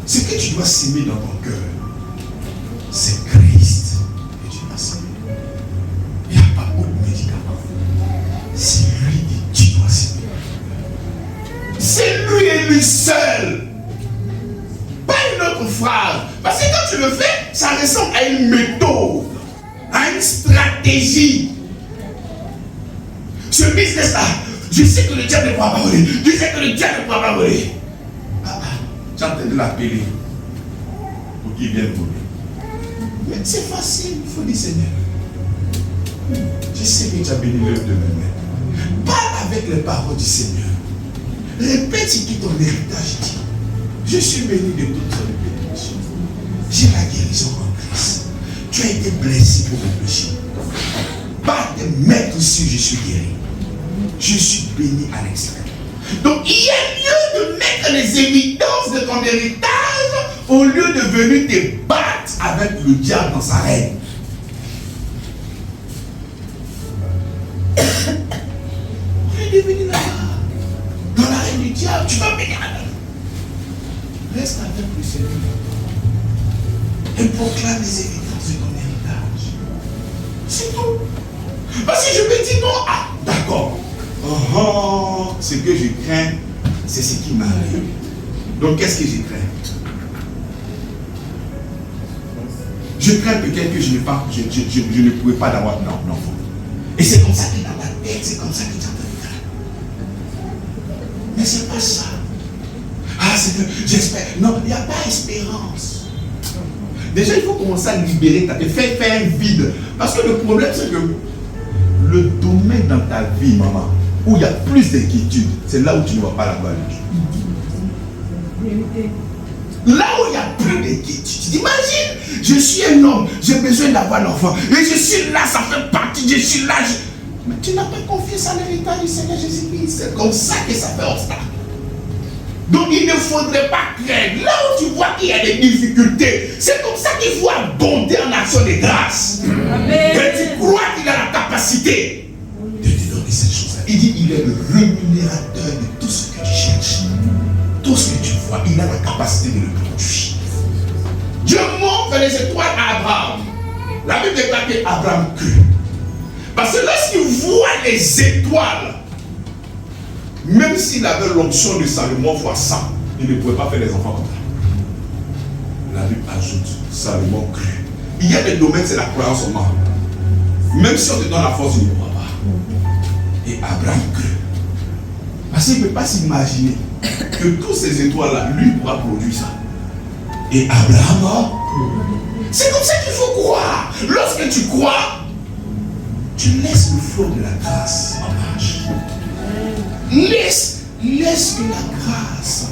Speaker 1: Ce que tu dois s'aimer dans ton cœur, c'est Christ que tu dois s'aimer. Il n'y a pas autre médicament. C'est lui que tu dois s'aimer. C'est lui et lui seul. Pas une autre phrase. Parce que quand tu le fais, ça ressemble à une méthode, à une stratégie. Ce business-là, je sais que le diable ne pourra pas voler. Je sais que le diable ne pourra pas voler. Tu es en train de l'appeler pour qu'il vienne voler. Mais c'est facile, il faut dire Seigneur. Je sais que tu as béni l'œuvre de mes mains. Parle avec les paroles du Seigneur. Répète ce qui est ton héritage dit. Je suis béni de toutes sortes de bénédictions. J'ai la guérison en Christ. Tu as été blessé pour mes péchés. Par tes maîtres aussi, je suis guéri. Je suis béni à l'extrême. Donc il y a lieu de mettre les évidences de ton héritage au lieu de venir te battre avec le diable dans sa règne. On est devenu là-bas. Dans la règne du diable, tu vas venir là-bas. Reste avec le Seigneur. Et proclame les évidences de ton héritage. C'est tout. Parce que je me dis non, ah, d'accord. Ce que je crains, c'est ce qui m'arrive. Donc qu'est-ce que je crains? Je crains peut-être que je ne pourrai pas avoir d'enfant. Et c'est comme ça que dans ta tête, c'est comme ça que tu entends craindre. Mais c'est pas ça. Ah, c'est que j'espère. Non, il n'y a pas espérance. Déjà, il faut commencer à libérer ta tête, faire un vide. Parce que le problème, c'est que le domaine dans ta vie, maman, où il y a plus d'inquiétude, c'est là où tu ne vois pas la gloire de Dieu. Là où il n'y a plus d'inquiétude. Tu t'imagines, je suis un homme, j'ai besoin d'avoir l'enfant. Et je suis là, ça fait partie, je suis là. Mais tu n'as pas confiance à l'héritage du Seigneur Jésus-Christ. C'est comme ça que ça fait obstacle. Donc il ne faudrait pas craindre. Là où tu vois qu'il y a des difficultés, c'est comme ça qu'il faut abonder en action de grâce. Amen. Et tu crois qu'il a la capacité de te donner cette chose-là. Il dit, il est le rémunérateur de tout ce que tu cherches. Tout ce que tu vois, il a la capacité de le produire. Dieu montre les étoiles à Abraham. La Bible déclare qu'Abraham crut. Parce que lorsqu'il voit les étoiles, même s'il avait l'onction de Salomon fois 100, il ne pouvait pas faire des enfants comme ça. La Bible ajoute, Salomon crut. Il y a des domaines, c'est la croyance au monde. Même si on te donne la force, tu ne crois pas. Et Abraham crut. Parce qu'il ne peut pas s'imaginer que toutes ces étoiles-là, lui pourra produire ça. Et Abraham, c'est comme ça qu'il faut croire. Lorsque tu crois, tu laisses le flot de la grâce en marche. Laisse que la grâce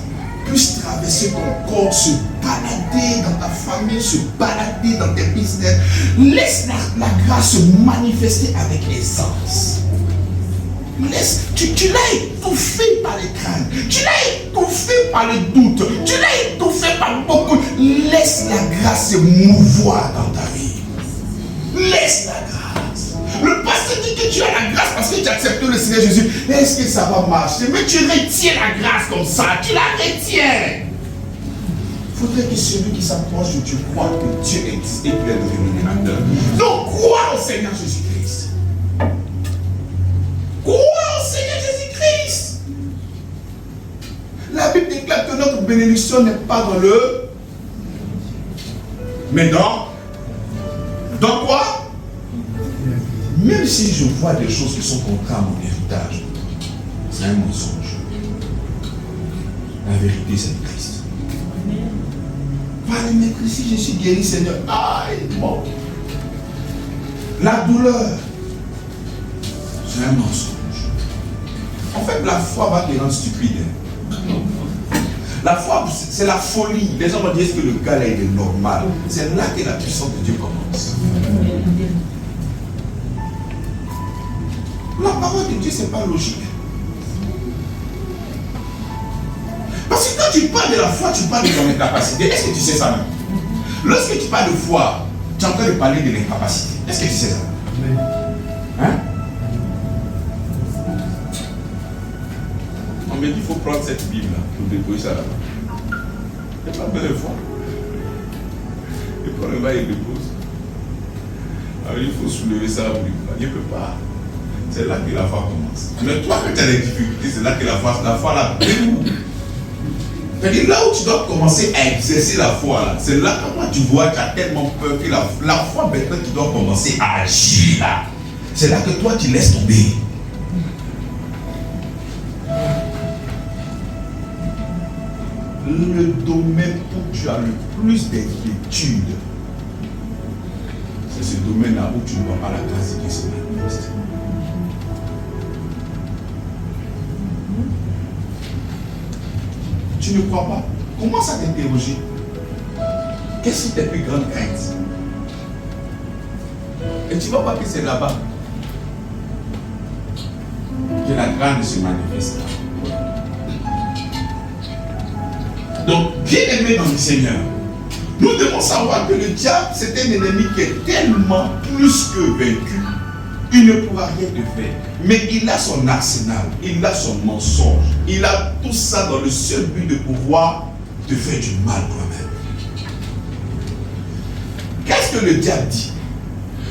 Speaker 1: puisse traverser ton corps, se balader dans ta famille, se balader dans tes business. Laisse la grâce se manifester avec aisance. Tu l'as étouffé par les craintes, tu l'as étouffé par les doutes, tu l'as étouffé par beaucoup. Laisse la grâce se mouvoir dans ta vie. Laisse la grâce. Le pasteur dit que tu as la grâce parce que tu acceptes le Seigneur Jésus. Est-ce que ça va marcher? Mais tu retiens la grâce comme ça, tu la retiens. Il faudrait que celui qui s'approche de Dieu croit que Dieu existe et qu'il est le rémunérateur. Donc crois au Seigneur Jésus-Christ. Crois au Seigneur Jésus-Christ. La Bible déclare que notre bénédiction n'est pas dans le... Mais dans quoi? Même si je vois des choses qui sont contraires à mon héritage, c'est un mensonge. La vérité, c'est le Christ. Par le mépris, si je suis guéri, Seigneur, aide-moi. La douleur, c'est un mensonge. En fait, la foi va te rendre stupide. La foi, c'est la folie. Les gens vont dire que le gars là, il est normal. C'est là que la puissance de Dieu commence. La parole de Dieu, ce n'est pas logique. Parce que quand tu parles de la foi, tu parles de ton incapacité. Est-ce que tu sais ça même? Lorsque tu parles de foi, tu es en train de parler de l'incapacité. Est-ce que tu sais ça? Hein? On me dit qu'il faut prendre cette Bible-là pour déposer ça là-bas. Il n'y a pas besoin de foi. Et quand le va, il dépose. Alors il faut soulever ça pour lui. Il ne peut pas. C'est là que la foi commence. Mais toi, quand tu as des difficultés, c'est là que la foi là. C'est-à-dire là où tu dois commencer à exercer la foi là. C'est là que moi tu vois, tu as tellement peur que la foi maintenant tu dois commencer à agir là. C'est là que toi tu laisses tomber. Le domaine où tu as le plus d'inquiétude, c'est ce domaine-là où tu ne vois pas la grâce qui se manifeste. Tu ne crois pas? Commence à t'interroger. Quelles sont tes plus grandes craintes? Et tu ne vois pas que c'est là-bas que la grâce se manifeste. Donc, bien aimé dans le Seigneur, nous devons savoir que le diable, c'est un ennemi qui est tellement plus que vaincu. Il ne pourra rien te faire. Mais il a son arsenal, il a son mensonge, il a tout ça dans le seul but de pouvoir te faire du mal toi-même. Qu'est-ce que le diable dit?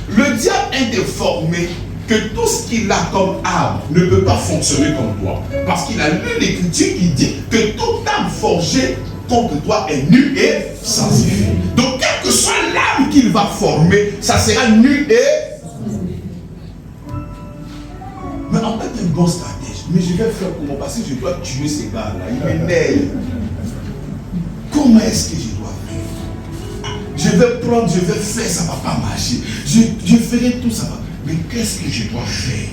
Speaker 1: Le diable est informé que tout ce qu'il a comme arme ne peut pas fonctionner comme toi. Parce qu'il a lu l'écriture qui dit que toute arme forgée contre toi est nulle et sans effet. Donc, quelle que soit l'arme qu'il va former, ça sera nul et... Mais en fait, un bon stratège. Mais je vais faire comment? Parce que je dois tuer ces gars-là. Ils m'énervent. Comment est-ce que je dois faire? Je vais prendre, je vais faire, ça ne va pas marcher. Je ferai tout ça. Mais qu'est-ce que je dois faire?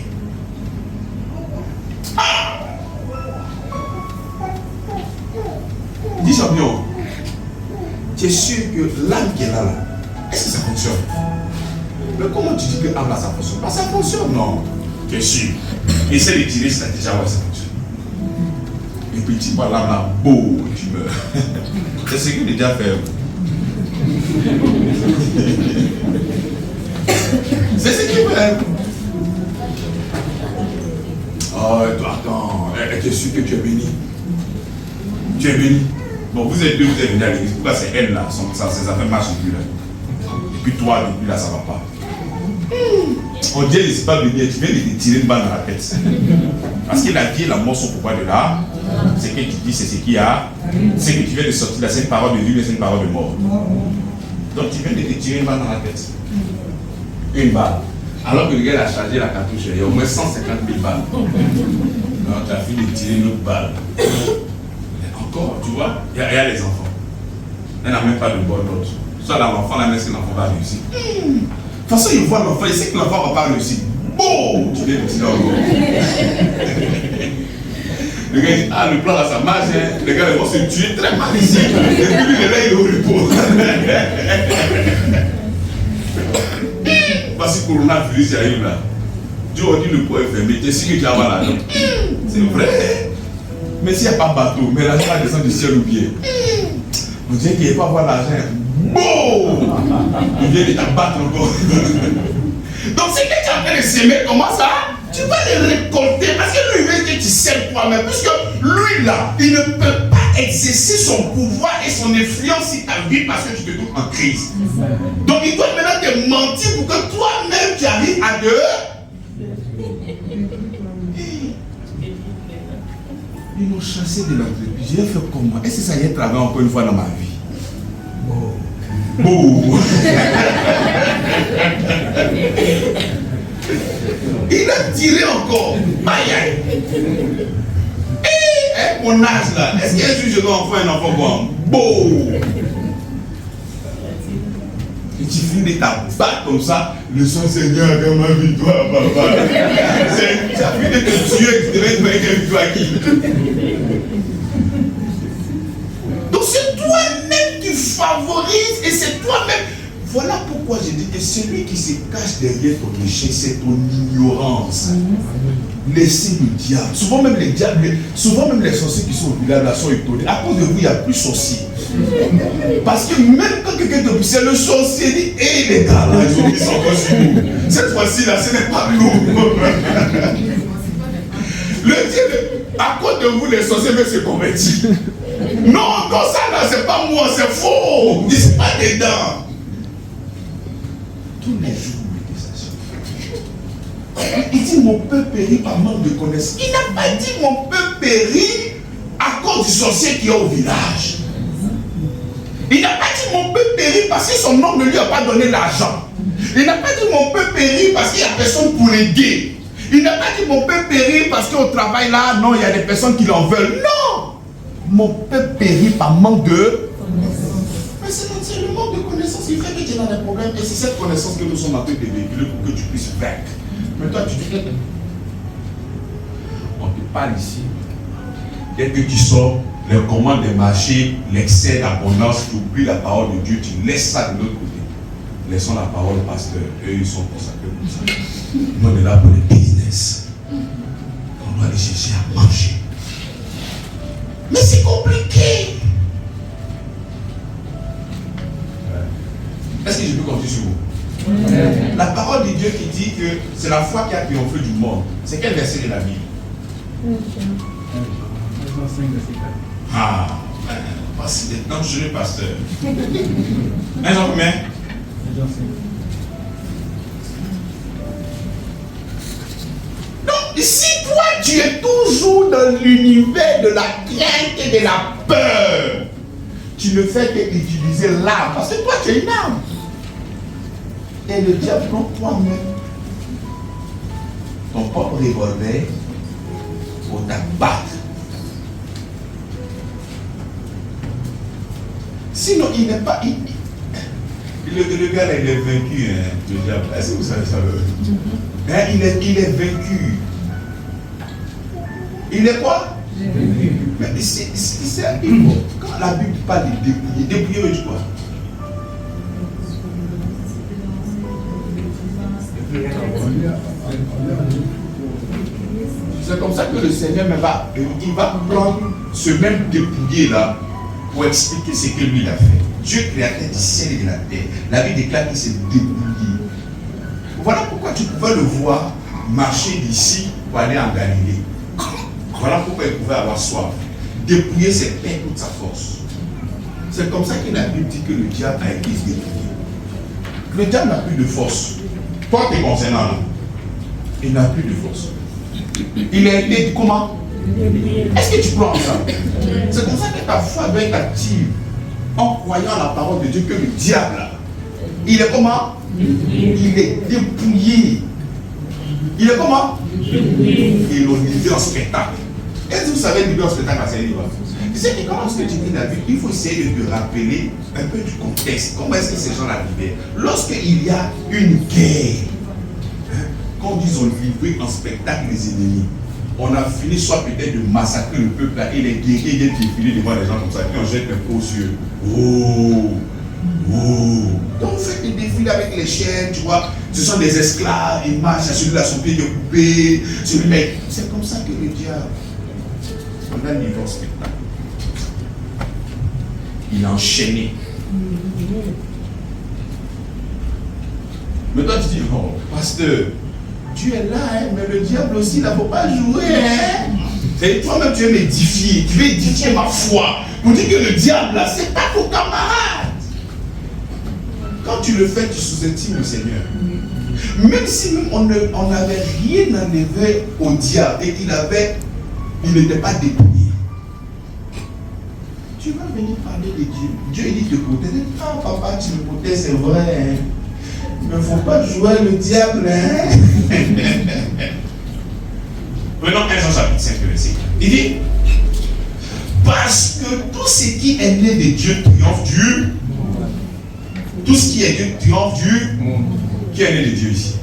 Speaker 1: bien. Tu es sûr que l'âme qui est là, est-ce que ça fonctionne? Mais comment tu dis que l'âme là, ça fonctionne pas? Ça fonctionne, non. Tu es sûr. Essaie de tirer, ça déjà, ouais, ça fonctionne. Et puis tu vois l'âme là, beau, tu meurs. C'est ce que j'ai déjà fait. C'est ce qu'il fait. Oh, toi, attends, tu es sûr que tu es béni? Tu es béni? Bon, vous êtes deux, vous êtes venus à l'église. Pourquoi c'est elle là? Ses affaires marchent plus là. Et puis toi, depuis là, ça va pas. On dit, c'est pas béni, tu viens de te tirer une balle dans la tête. Parce que la vie et la mort sont pourquoi de là. Ce que tu dis, c'est ce qu'il y a. Ce que tu viens de sortir là, c'est une parole de vie, mais c'est une parole de mort. Donc tu viens de te tirer une balle dans la tête. Une balle. Alors que le gars a chargé la cartouche, il y a au moins 150 000 balles. Non, tu as fini de tirer une autre balle. Encore, tu vois, il y a les enfants. Elle n'a même pas de bonne note. Soit l'enfant, la mère, c'est que l'enfant va réussir. De toute façon, il voit l'enfant, il sait que l'enfant ne va pas réussir. Bon, tu viens de tirer encore. Le gars dit, ah, le plan là, ça marche. Hein. Les gars, ils vont se tuer très mal ici. Et puis lui, il est là, il est au repos. Parce que coronavirus arrive là. Dieu a dit le pot est fermé. Tu es sûr que tu as mal l'argent. C'est vrai. Mais s'il n'y a pas de bateau, mais l'argent va descendre du ciel ou bien. On dirait qu'il n'y a pas avoir l'argent. Bon! Il vient de t'abattre encore. Donc, c'est que tu es en train de s'aimer, comment ça? Tu vas les récolter parce que lui, il veut que tu sèmes toi-même. Puisque lui, là, il ne peut pas exercer son pouvoir et son influence sur ta vie parce que tu te trouves en crise. Donc, il doit maintenant te mentir pour que toi-même, tu arrives à Ils m'ont chassé de l'entreprise. J'ai fait comment? Est-ce que ça y est travaillé encore une fois dans ma vie? Bon. Il a tiré encore. Aïe aïe. Et mon âge là, est-ce qu'un jour je dois en faire un enfant quoi? Bon. Et tu finis de t'abattre comme ça. Le Seigneur dans ma victoire, papa. Tu as fini de te tuer, tu devais te faire une victoire qui. Donc c'est toi-même qui favorises et c'est toi-même. Voilà pourquoi je dis que celui qui se cache derrière ton péché, c'est ton ignorance. Laissez le diable. Souvent même les diables, souvent même les sorciers qui sont au village là sont étonnés. À cause de vous, il n'y a plus de sorciers. Parce que même quand quelqu'un te pousse, le sorcier dit, hé les gars là, ils sont encore sur nous. Cette fois-ci là, ce n'est pas nous. Le diable, à cause de vous, les sorciers veulent se convertir. Non, non, ça là, c'est pas moi, c'est faux. Ils ne sont pas dedans. Tous les jours, il dit mon peuple périt par manque de connaissance. Il n'a pas dit mon peuple périt à cause du sorcier qui est au village. Il n'a pas dit mon peuple périt parce que son homme ne lui a pas donné l'argent. Il n'a pas dit mon peuple périt parce qu'il n'y a personne pour l'aider. Il n'a pas dit mon peuple périt parce qu'au travail là, non, il y a des personnes qui l'en veulent. Non! Mon peuple périt par manque de connaissance. Mais c'est le manque de connaissance qui fait que tu as des problèmes. Et c'est cette connaissance que nous sommes en train de véhiculer pour que tu puisses vaincre. Mais toi, tu dis, on te parle ici. Dès que tu sors, les commandes des marchés, l'excès d'abondance, tu oublies la parole de Dieu, tu laisses ça de l'autre côté. Laissons la parole au pasteur. Eux, ils sont consacrés pour ça. Nous, on est là pour le business. On doit aller chercher à manger. Mais c'est compliqué. Est-ce que je peux compter sur vous? La parole de Dieu qui dit que c'est la foi qui a triomphé du monde. C'est quel verset de la Bible? Ah, c'est dangereux, pasteur. Un jour combien? Donc, si toi tu es toujours dans l'univers de la crainte et de la peur, tu ne fais qu'utiliser l'âme. Parce que toi tu es une âme. Et le diable prend toi-même ton propre revolver pour t'abattre. Sinon, il n'est pas. Le gars là, il est vaincu, hein, le diable. Est-ce que vous savez ça? Hein, il est vaincu. Il est quoi? Mais c'est un peu bon. Quand la Bible parle de dépouiller veut dire quoi? C'est comme ça que le Seigneur il va prendre ce même dépouiller là pour expliquer ce que lui a fait. Dieu créateur du ciel et de la terre. La Bible déclare qu'il s'est dépouillé. Voilà pourquoi tu pouvais le voir marcher d'ici pour aller en Galilée. Voilà pourquoi il pouvait avoir soif. Dépouiller, c'est perdre toute sa force. C'est comme ça que la Bible dit que le diable a été dépouillé. Le diable n'a plus de force. Toi, tu es concernant, non? Il n'a plus de force. Il a été comment? Est-ce que tu crois en ça? C'est comme ça que ta foi doit être active en croyant la parole de Dieu que le diable, il est comment? Il est dépouillé. Il est comment? Il est livré en spectacle. Est-ce que vous savez livrer en spectacle à Sénégal? Tu sais que quand lorsque tu lis la Bible, il faut essayer de te rappeler un peu du contexte. Comment est-ce que ces gens la vivaient? Lorsqu'il y a une guerre, quand ils ont livré en spectacle les ennemis, on a fini soit peut-être de massacrer le peuple là, et les guerriers viennent défiler devant les gens comme ça, puis on jette un peu aux yeux. Oh! Donc vous faites des défilés avec les chaînes, tu vois, ce sont des esclaves, ils marchent, celui-là son pied est coupé, celui-là. C'est comme ça que le diable, on a livré en spectacle. Il a enchaîné. Mais toi tu dis, oh, pasteur, tu es là, hein, mais le diable aussi, il ne faut pas jouer. Hein. Et toi-même, tu veux m'édifier, tu veux édifier ma foi. Pour dire que le diable, là, c'est pas ton camarade. Quand tu le fais, tu sous-estimes le Seigneur. Même si on n'avait rien enlevé au diable et il n'était pas dépouillé. Tu vas venir parler de Dieu. Dieu, il dit te protéger. Ah, papa, tu me protèges, c'est vrai. Hein. Il ne faut pas jouer le diable. Hein? Prenons 1 Jean chapitre 5, verset 4. Il dit, parce que tout ce qui est né de Dieu triomphe du. Tout ce qui est Dieu triomphe du. Qui est né de Dieu ici?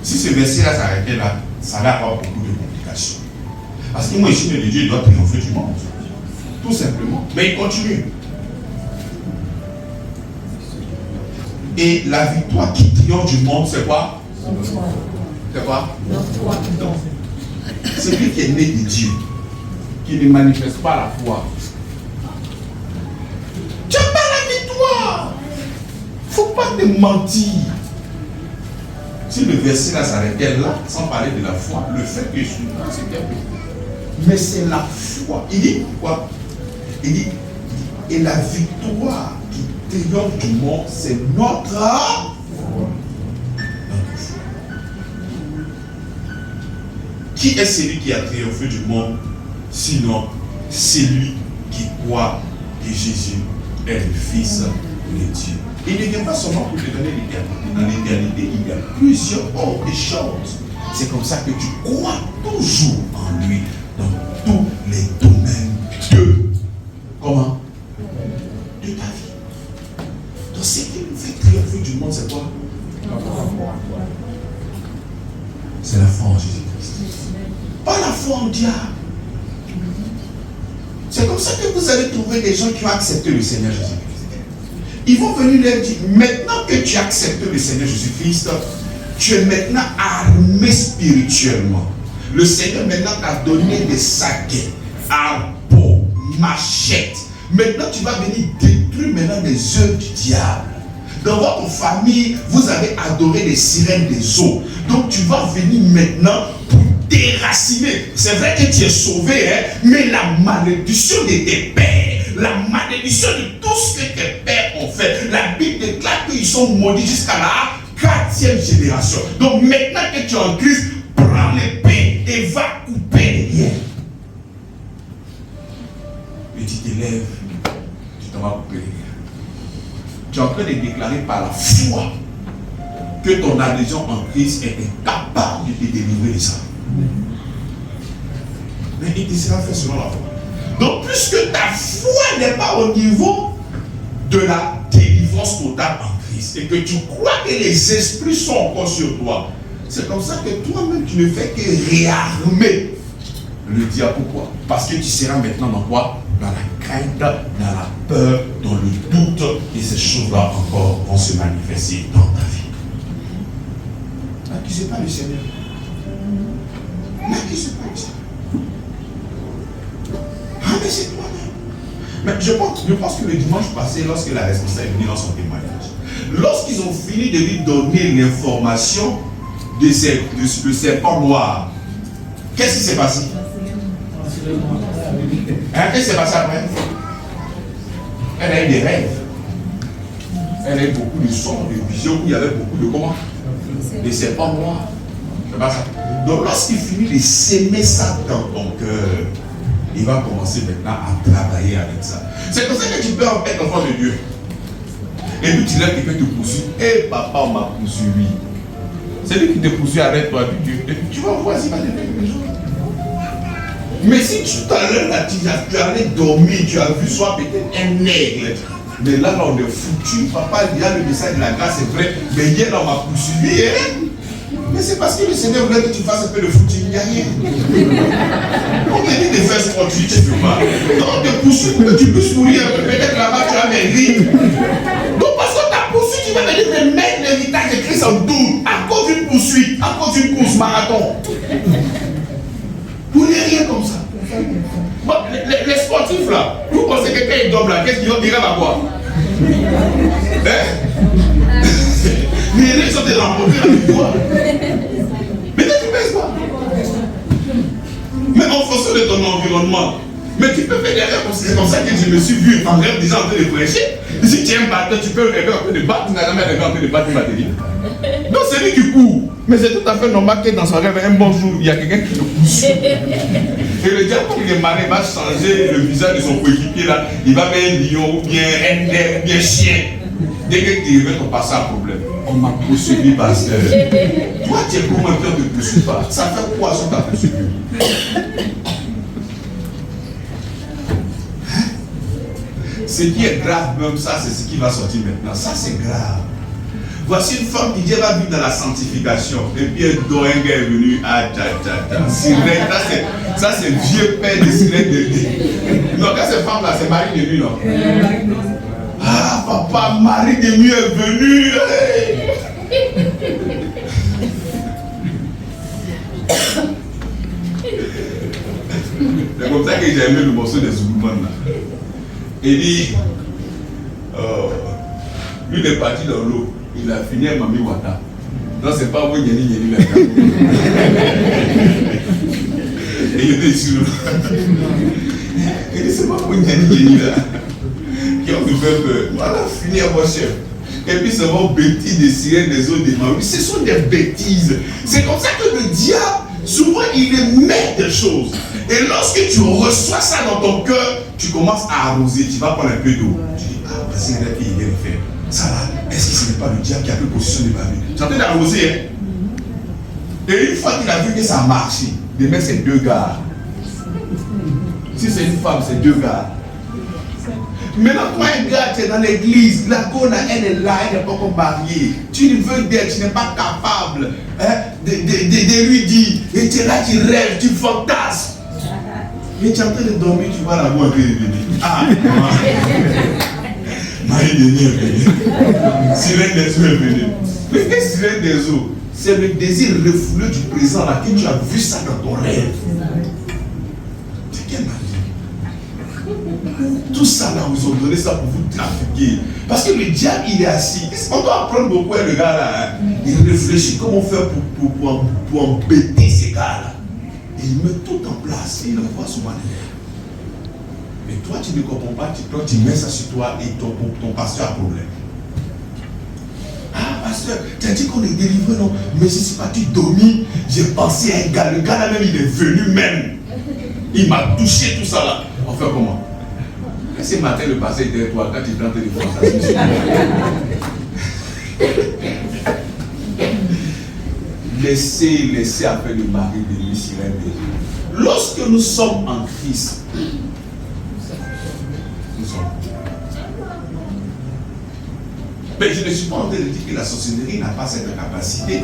Speaker 1: Si ce verset-là s'arrêtait là, ça va avoir beaucoup de complications. Parce que moi, ici, né de Dieu, il doit triompher du monde. Tout simplement. Mais il continue. Et la victoire qui triomphe du monde, c'est quoi? C'est quoi? Non. Celui qui est né de Dieu, qui ne manifeste pas la foi. Tu n'as pas la victoire. Il ne faut pas te mentir. Si le verset là s'arrêtait là, sans parler de la foi, le fait que je suis là, c'est bien. Mais c'est la foi. Il dit quoi? Il dit, et la victoire qui triomphe du monde, c'est notre foi. Qui est celui qui a triomphé du monde? Sinon, c'est lui qui croit que Jésus est le Fils de Dieu. Il ne vient pas seulement pour te donner l'éternité. Dans l'éternité, il y a plusieurs autres choses. C'est comme ça que tu crois toujours en lui dans tous les domaines de comment? De ta vie. Donc ce qui nous fait triompher du monde, c'est quoi? C'est la foi en Jésus-Christ. Pas la foi en diable. C'est comme ça que vous allez trouver des gens qui ont accepté le Seigneur Jésus-Christ. Ils vont venir leur dire, maintenant que tu acceptes le Seigneur Jésus-Christ, tu es maintenant armé spirituellement. Le Seigneur maintenant t'a donné des saquets, arbres, machettes. Maintenant tu vas venir détruire maintenant les œuvres du diable. Dans votre famille, vous avez adoré les sirènes des eaux. Donc tu vas venir maintenant pour déraciner. C'est vrai que tu es sauvé, hein, mais la malédiction de tes pères, la malédiction de tout ce que tes pères ont fait, la Bible déclare qu'ils sont maudits jusqu'à la 4e génération. Donc maintenant que tu es en Christ, prends l'épée et va couper les liens. Et tu t'élèves, tu t'en vas couper les liens. Tu es en train de déclarer par la foi que ton adhésion en Christ est incapable de te délivrer de ça. Mais il te sera fait selon la foi. Donc, puisque ta foi n'est pas au niveau de la délivrance totale en Christ et que tu crois que les esprits sont encore sur toi, c'est comme ça que toi-même tu ne fais que réarmer le diable. Pourquoi? Parce que tu seras maintenant dans quoi? Dans la crainte, dans la peur, dans le doute, et ces choses-là encore vont se manifester dans ta vie. N'accusez pas le Seigneur. N'accusez pas le Seigneur. Ah, mais c'est toi-même. Mais je pense que le dimanche passé, lorsque la responsable est venue dans son témoignage, lorsqu'ils ont fini de lui donner l'information de ce serpent noir, qu'est-ce qui s'est passé? Qu'est-ce qui s'est passé après? Elle a eu des rêves. Elle a eu beaucoup de sons, de visions où il y avait beaucoup de comment? Des serpents noirs. C'est pas ça. Donc lorsqu'il finit de s'aimer ça dans ton cœur, il va commencer maintenant à travailler avec ça. C'est comme ça que tu peux être enfant de Dieu. Et puis tu lèves quelqu'un te poursuit. Eh papa, on m'a poursuivi. C'est lui qui te poursuit, arrête-toi. Et puis tu vas voir s'il va te faire quelque chose. Mais si tu t'enlèves là, tu allais dormir, tu as vu soit peut-être un aigle. Mais là, on est foutu. Papa, il y a le message de la grâce, c'est vrai. Mais hier, on m'a poursuivi. Hein? Mais c'est parce que le Seigneur voulait que tu fasses un peu de footing. Il n'y a rien. On te dit de faire sport, tu ne fais pas. Donc on te poursuit pour que tu puisses mourir un peu. Peut-être là-bas, tu as mes rimes. Donc parce qu'on t'a poursuivi, tu vas venir me mettre l'héritage de Christ en doute. À cause d'une poursuite, à cause d'une course marathon. Vous n'êtes rien comme ça. Bon, les sportifs là, vous pensez que quelqu'un est d'homme là, qu'est-ce qu'ils vont dire à quoi? Mais les gens te remporter la victoire. Mais tu ne pèses pas. Mais en fonction de ton environnement. Mais tu peux faire des rêves comme ça. C'est comme ça que je me suis vu en rêve déjà en train de prêcher. Si tu es un batteur, tu peux rêver en train de battre. Tu n'as jamais rêvé en train de battre une batterie. Donc c'est lui qui court. Mais c'est tout à fait normal que dans son rêve, un bon jour, il y a quelqu'un qui le pousse. Et le diable, comme il est malin, va changer le visage de son coéquipier là. Il va mettre un lion ou bien un aigle ou bien un chien. Dès que tu reviens, on passe à un problème. On m'a poursuivi parce que toi, tu es comment on ne te poursuit pas? Ça fait quoi si on t'a poursuivi? Ce qui est grave, même ça, c'est ce qui va sortir maintenant. Ça, c'est grave. Voici une femme qui dit elle va vivre dans la sanctification. Et puis un doyengue est venu. Ah, sirène, ça c'est vieux père de sirène de nuit. Non, quand cette femme-là, c'est Marie de nuit, non? Ah, papa, Marie de nuit est venue. C'est comme ça que j'ai aimé le morceau des Zoulouman là. Il dit, lui il est parti dans l'eau, il a fini à Mami Wata. Non, c'est pas vous, Yeni là. Et il était sur l'eau. Il dit, c'est pas vous, Yeni là. Qui ont fait peur. Voilà, fini à mon chef. Et puis c'est vos bêtises des sirènes des eaux des maris. Ce sont des bêtises. C'est comme ça que le diable, souvent, il émet des choses. Et lorsque tu reçois ça dans ton cœur, tu commences à arroser. Tu vas prendre un peu d'eau. Tu dis, ah, voici un qui vient de faire. Ça là, est-ce que ce n'est pas le diable qui a pris possession de ma vie? Tu es en train d'arroser, hein? Et une fois qu'il a vu que ça marche, demain c'est 2 gars. Si c'est une femme, c'est 2 gars. Maintenant, toi, un gars, tu es dans l'église, la gona, elle est là, elle n'est pas encore mariée. Tu ne veux d'elle, tu n'es pas capable de lui dire. Et tu es là, tu rêves, tu fantasmes. Mais tu es en train de dormir, tu vois la voix qui est venue. Ah, Marie de nuit est venue. Sirène des eaux est venue. Mais qu'est-ce que sirène des eaux? C'est le désir refoulé du présent là, que tu as vu ça dans ton rêve. C'est quelle magie? Tout ça là, vous ont donné ça pour vous trafiquer. Parce que le diable, il est assis. On doit apprendre beaucoup à le gars là. Hein? Il réfléchit comment faire pour embêter ces gars là. Il met tout en place et il envoie son manière. Mais toi, tu ne comprends pas, tu mets ça sur toi et ton pasteur a problème. Ah, pasteur, tu as dit qu'on est délivré, non? Mais je suis parti dormir, j'ai pensé à un gars. Le gars là même, il est venu même. Il m'a touché tout ça là. On fait comment? Ce matin, le passé derrière toi, quand tu prends tes fantasmes. Laissez appeler le mari de lui, sirène des eaux. Lorsque nous sommes en Christ, nous sommes. Mais je ne suis pas en train de dire que la sorcellerie n'a pas cette capacité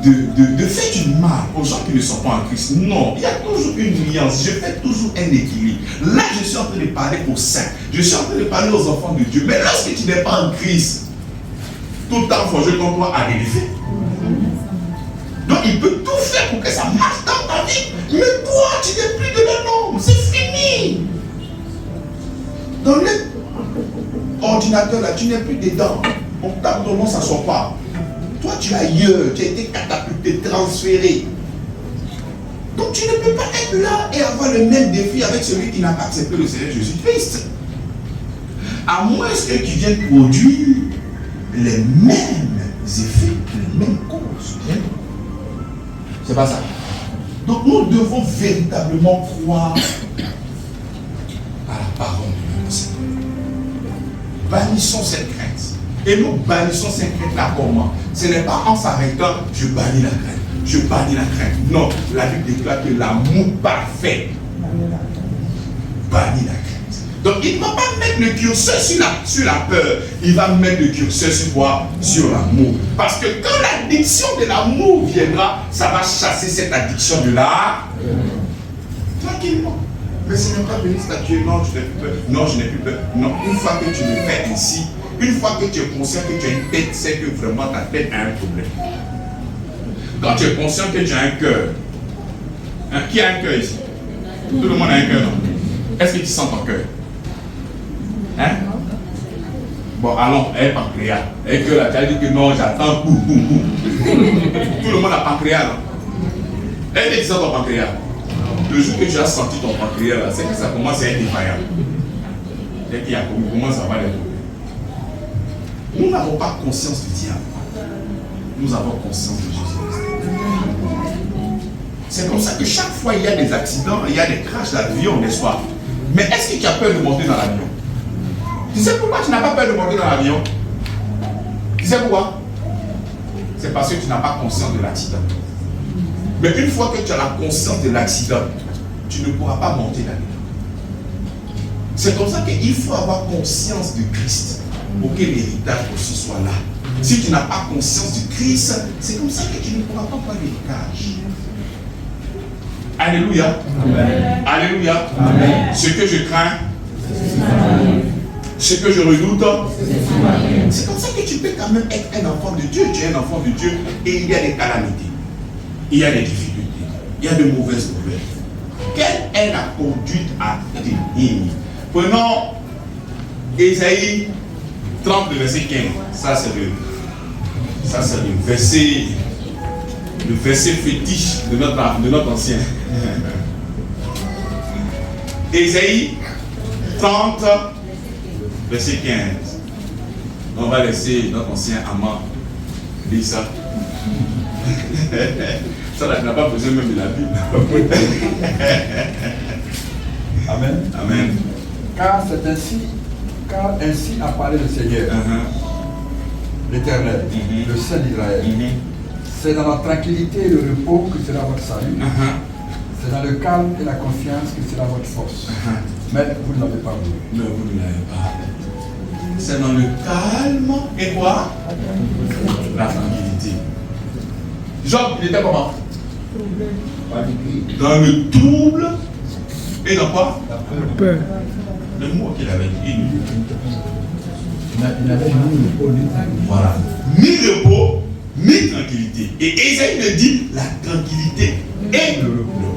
Speaker 1: de faire du mal aux gens qui ne sont pas en Christ. Non, il y a toujours une nuance. Je fais toujours un équilibre. Là, je suis en train de parler aux saints. Je suis en train de parler aux enfants de Dieu. Mais lorsque tu n'es pas en Christ, tout le temps forgé contre toi à l'effet. Donc, il peut tout faire pour que ça marche dans ta vie. Mais toi, tu n'es plus de la norme. C'est fini. Dans l'ordinateur, là, tu n'es plus dedans. On tape ton nom, ça ne sort pas. Toi, tu es ailleurs. Tu as été catapulté, transféré. Donc, tu ne peux pas être là et avoir le même défi avec celui qui n'a pas accepté le Seigneur Jésus-Christ. À moins que tu viennes produire les mêmes effets, les mêmes causes. C'est pas ça. Donc nous devons véritablement croire à la parole de notre Seigneur. Bannissons cette crainte. Et nous bannissons cette crainte-là comment? Ce n'est pas en s'arrêtant, je bannis la crainte. Je bannis la crainte. Non, la Bible déclare que l'amour parfait bannit la crainte. Donc il ne va pas mettre le curseur sur la peur, il va mettre le curseur sur quoi? Sur l'amour. Parce que quand l'addiction de l'amour viendra, ça va chasser cette addiction de la tranquillement. Mais ce n'est pas venir statuer, non, je n'ai plus peur, non, je n'ai plus peur. Non, une fois que tu le fais ainsi, une fois que tu es conscient que tu as une tête, c'est que vraiment ta tête a un problème. Quand tu es conscient que tu as un cœur, qui a un cœur ici? Tout le monde a un cœur, non? Est-ce que tu sens ton cœur? Hein? Bon, allons, pancréas. Et que là, tu as dit que non, j'attends, boum, boum, boum. Tout le monde a pancréas, là. Est-ce que tu sens ton pancréas? Le jour que tu as senti ton pancréas, là, c'est que ça commence à être défaillant. Et qu'il y a comment ça va les trouver. Nous n'avons pas conscience du diable. Nous avons conscience de Jésus-Christ. C'est comme ça que chaque fois il y a des accidents, il y a des crashs d'avion, n'est-ce pas? Mais est-ce que tu as peur de monter dans l'avion? Tu sais pourquoi tu n'as pas peur de monter dans l'avion? Tu sais pourquoi? C'est parce que tu n'as pas conscience de l'accident. Mais une fois que tu as la conscience de l'accident, tu ne pourras pas monter là-dedans. C'est comme ça qu'il faut avoir conscience de Christ pour que l'héritage aussi soit là. Si tu n'as pas conscience du Christ, c'est comme ça que tu ne pourras pas avoir l'héritage. Alléluia. Amen. Alléluia. Amen. Ce que je crains, ce que je redoute, c'est comme ça que tu peux quand même être un enfant de Dieu. Tu es un enfant de Dieu et il y a des calamités, il y a des difficultés, il y a de mauvaises nouvelles. Quelle est la conduite à tenir? Prenons Ésaïe 30, le verset 15. Ça c'est le verset fétiche de notre ancien. Ésaïe 30, verset 15. On va laisser notre ancien amant lire ça. Ça n'a pas besoin même de la Bible.
Speaker 3: Amen.
Speaker 1: Amen.
Speaker 3: Car ainsi a parlé le Seigneur, l'Éternel, le Saint d'Israël. C'est dans la tranquillité et le repos que sera votre salut. C'est dans le calme et la confiance que sera votre force. Mais vous ne l'avez pas voulu.
Speaker 1: Mais vous ne l'avez pas. C'est dans le calme et quoi? La tranquillité. Job, il était comment? Dans le trouble et dans quoi? La peur. Le mot qu'il avait dit.
Speaker 3: Il n'avait ni repos ni tranquillité.
Speaker 1: Voilà. Ni repos, ni tranquillité. Et Ésaïe me dit la tranquillité et le repos.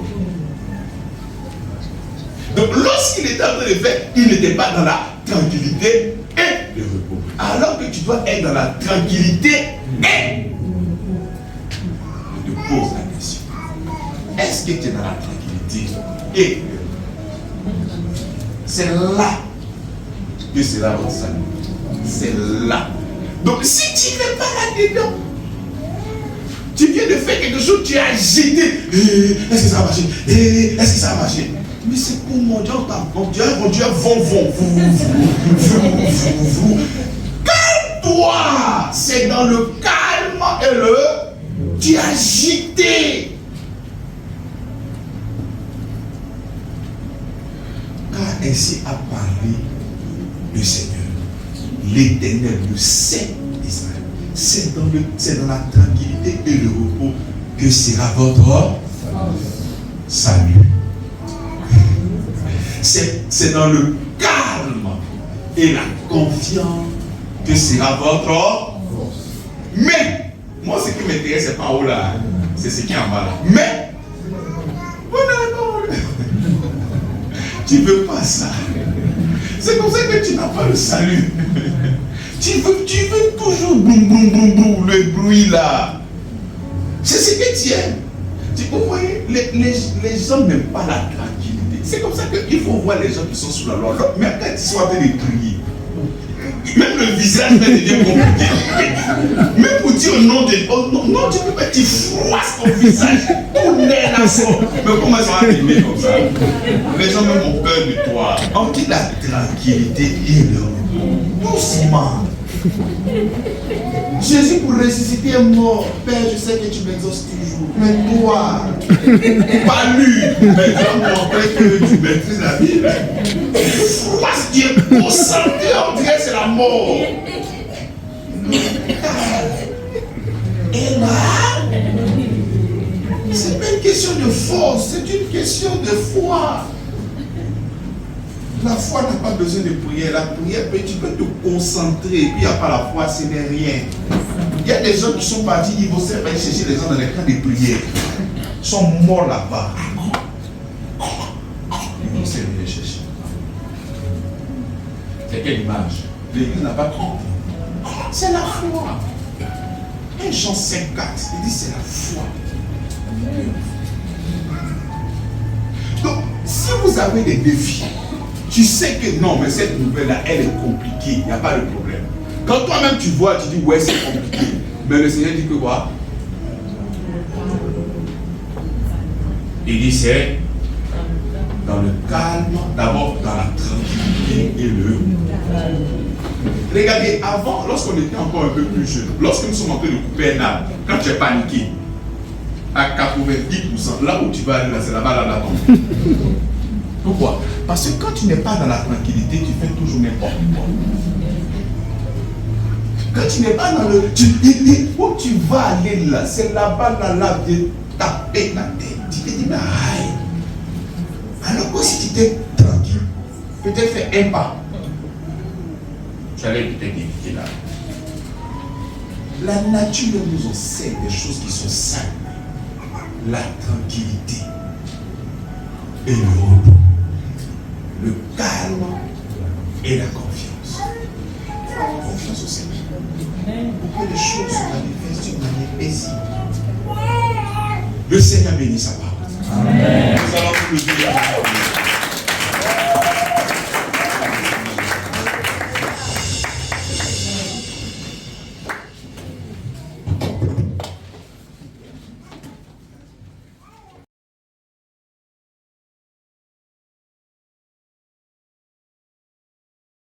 Speaker 1: Donc lorsqu'il était en train de faire, il n'était pas dans la tranquillité et le repos. Alors que tu dois être dans la tranquillité et je te pose la question. Est-ce que tu es dans la tranquillité et le repos? C'est là que sera votre salut. C'est là. Donc si tu n'es pas là-dedans, tu viens de faire quelque chose, tu es agité. Est-ce que ça va marcher? Est-ce que ça va marcher? Mais c'est pour mon Dieu, mon Dieu, calme-toi. C'est dans le calme et le... Tu es agité. Car ainsi a parlé le Seigneur, l'Éternel, le Saint c'est dans la tranquillité et le repos que sera votre salut. C'est dans le calme et la confiance que sera votre force. Mais, moi ce qui m'intéresse, c'est pas en haut là, c'est ce qui est en bas là. Mais, tu ne veux pas ça. C'est comme ça que tu n'as pas le salut. Tu veux toujours boum boum boum boum, le bruit là. C'est ce que tu aimes. Vous voyez, les gens n'aiment pas la tranquillité. C'est comme ça qu'il faut voir les gens qui sont sous la loi. Même quand ils sont en train de prier, même le visage devient compliqué. Même pour dire non, non, tu peux pas, tu froisses ton visage, tout n'est là. Mais comment ils sont animés comme ça? Les gens même ont peur de toi. On dit la tranquillité et le repos. Doucement. Jésus pour ressusciter est mort. Père, je sais que tu m'exauces toujours. Mais toi, pas lui. Mais tu vas montrer que tu maîtrises la Bible. Froisse, tu es concentré, on dirait que c'est la mort. Et là, c'est pas une question de force, c'est une question de foi. La foi n'a pas besoin de prière. La prière, tu peux te concentrer. Et puis il n'y a pas la foi, ce n'est rien. Il y a des gens qui sont partis, ils vont aller chercher les gens dans les camps de prière. Ils sont morts là-bas. Ils vont les chercher. C'est quelle image? L'église n'a pas compris. C'est la foi. 1 Jean 5,4, il dit c'est la foi. Donc, si vous avez des défis, tu sais que non, mais cette nouvelle-là, elle est compliquée, il n'y a pas de problème. Quand toi-même tu vois, tu dis ouais, c'est compliqué. Mais le Seigneur dit que quoi? Il dit c'est dans le calme, d'abord dans la tranquillité et le... Regardez, avant, lorsqu'on était encore un peu plus jeune, lorsque nous sommes en train de couper un arbre, quand tu es paniqué, à 90%, là où tu vas aller, c'est là-bas, là, tombe. Pourquoi? Parce que quand tu n'es pas dans la tranquillité, tu fais toujours n'importe quoi. Quand tu n'es pas dans le... Où tu vas aller là, c'est là-bas, là, viens taper la tête. Tu te dis, mais aïe. Alors que si tu étais tranquille, peut-être faire un pas, tu allais peut-être éviter là. La nature nous enseigne des choses qui sont saines. La tranquillité et le repos. Le calme et la confiance. Confiance au Seigneur. Pour que les choses se manifestent d'une manière paisible. Le Seigneur bénit sa parole. Nous allons vous le dire.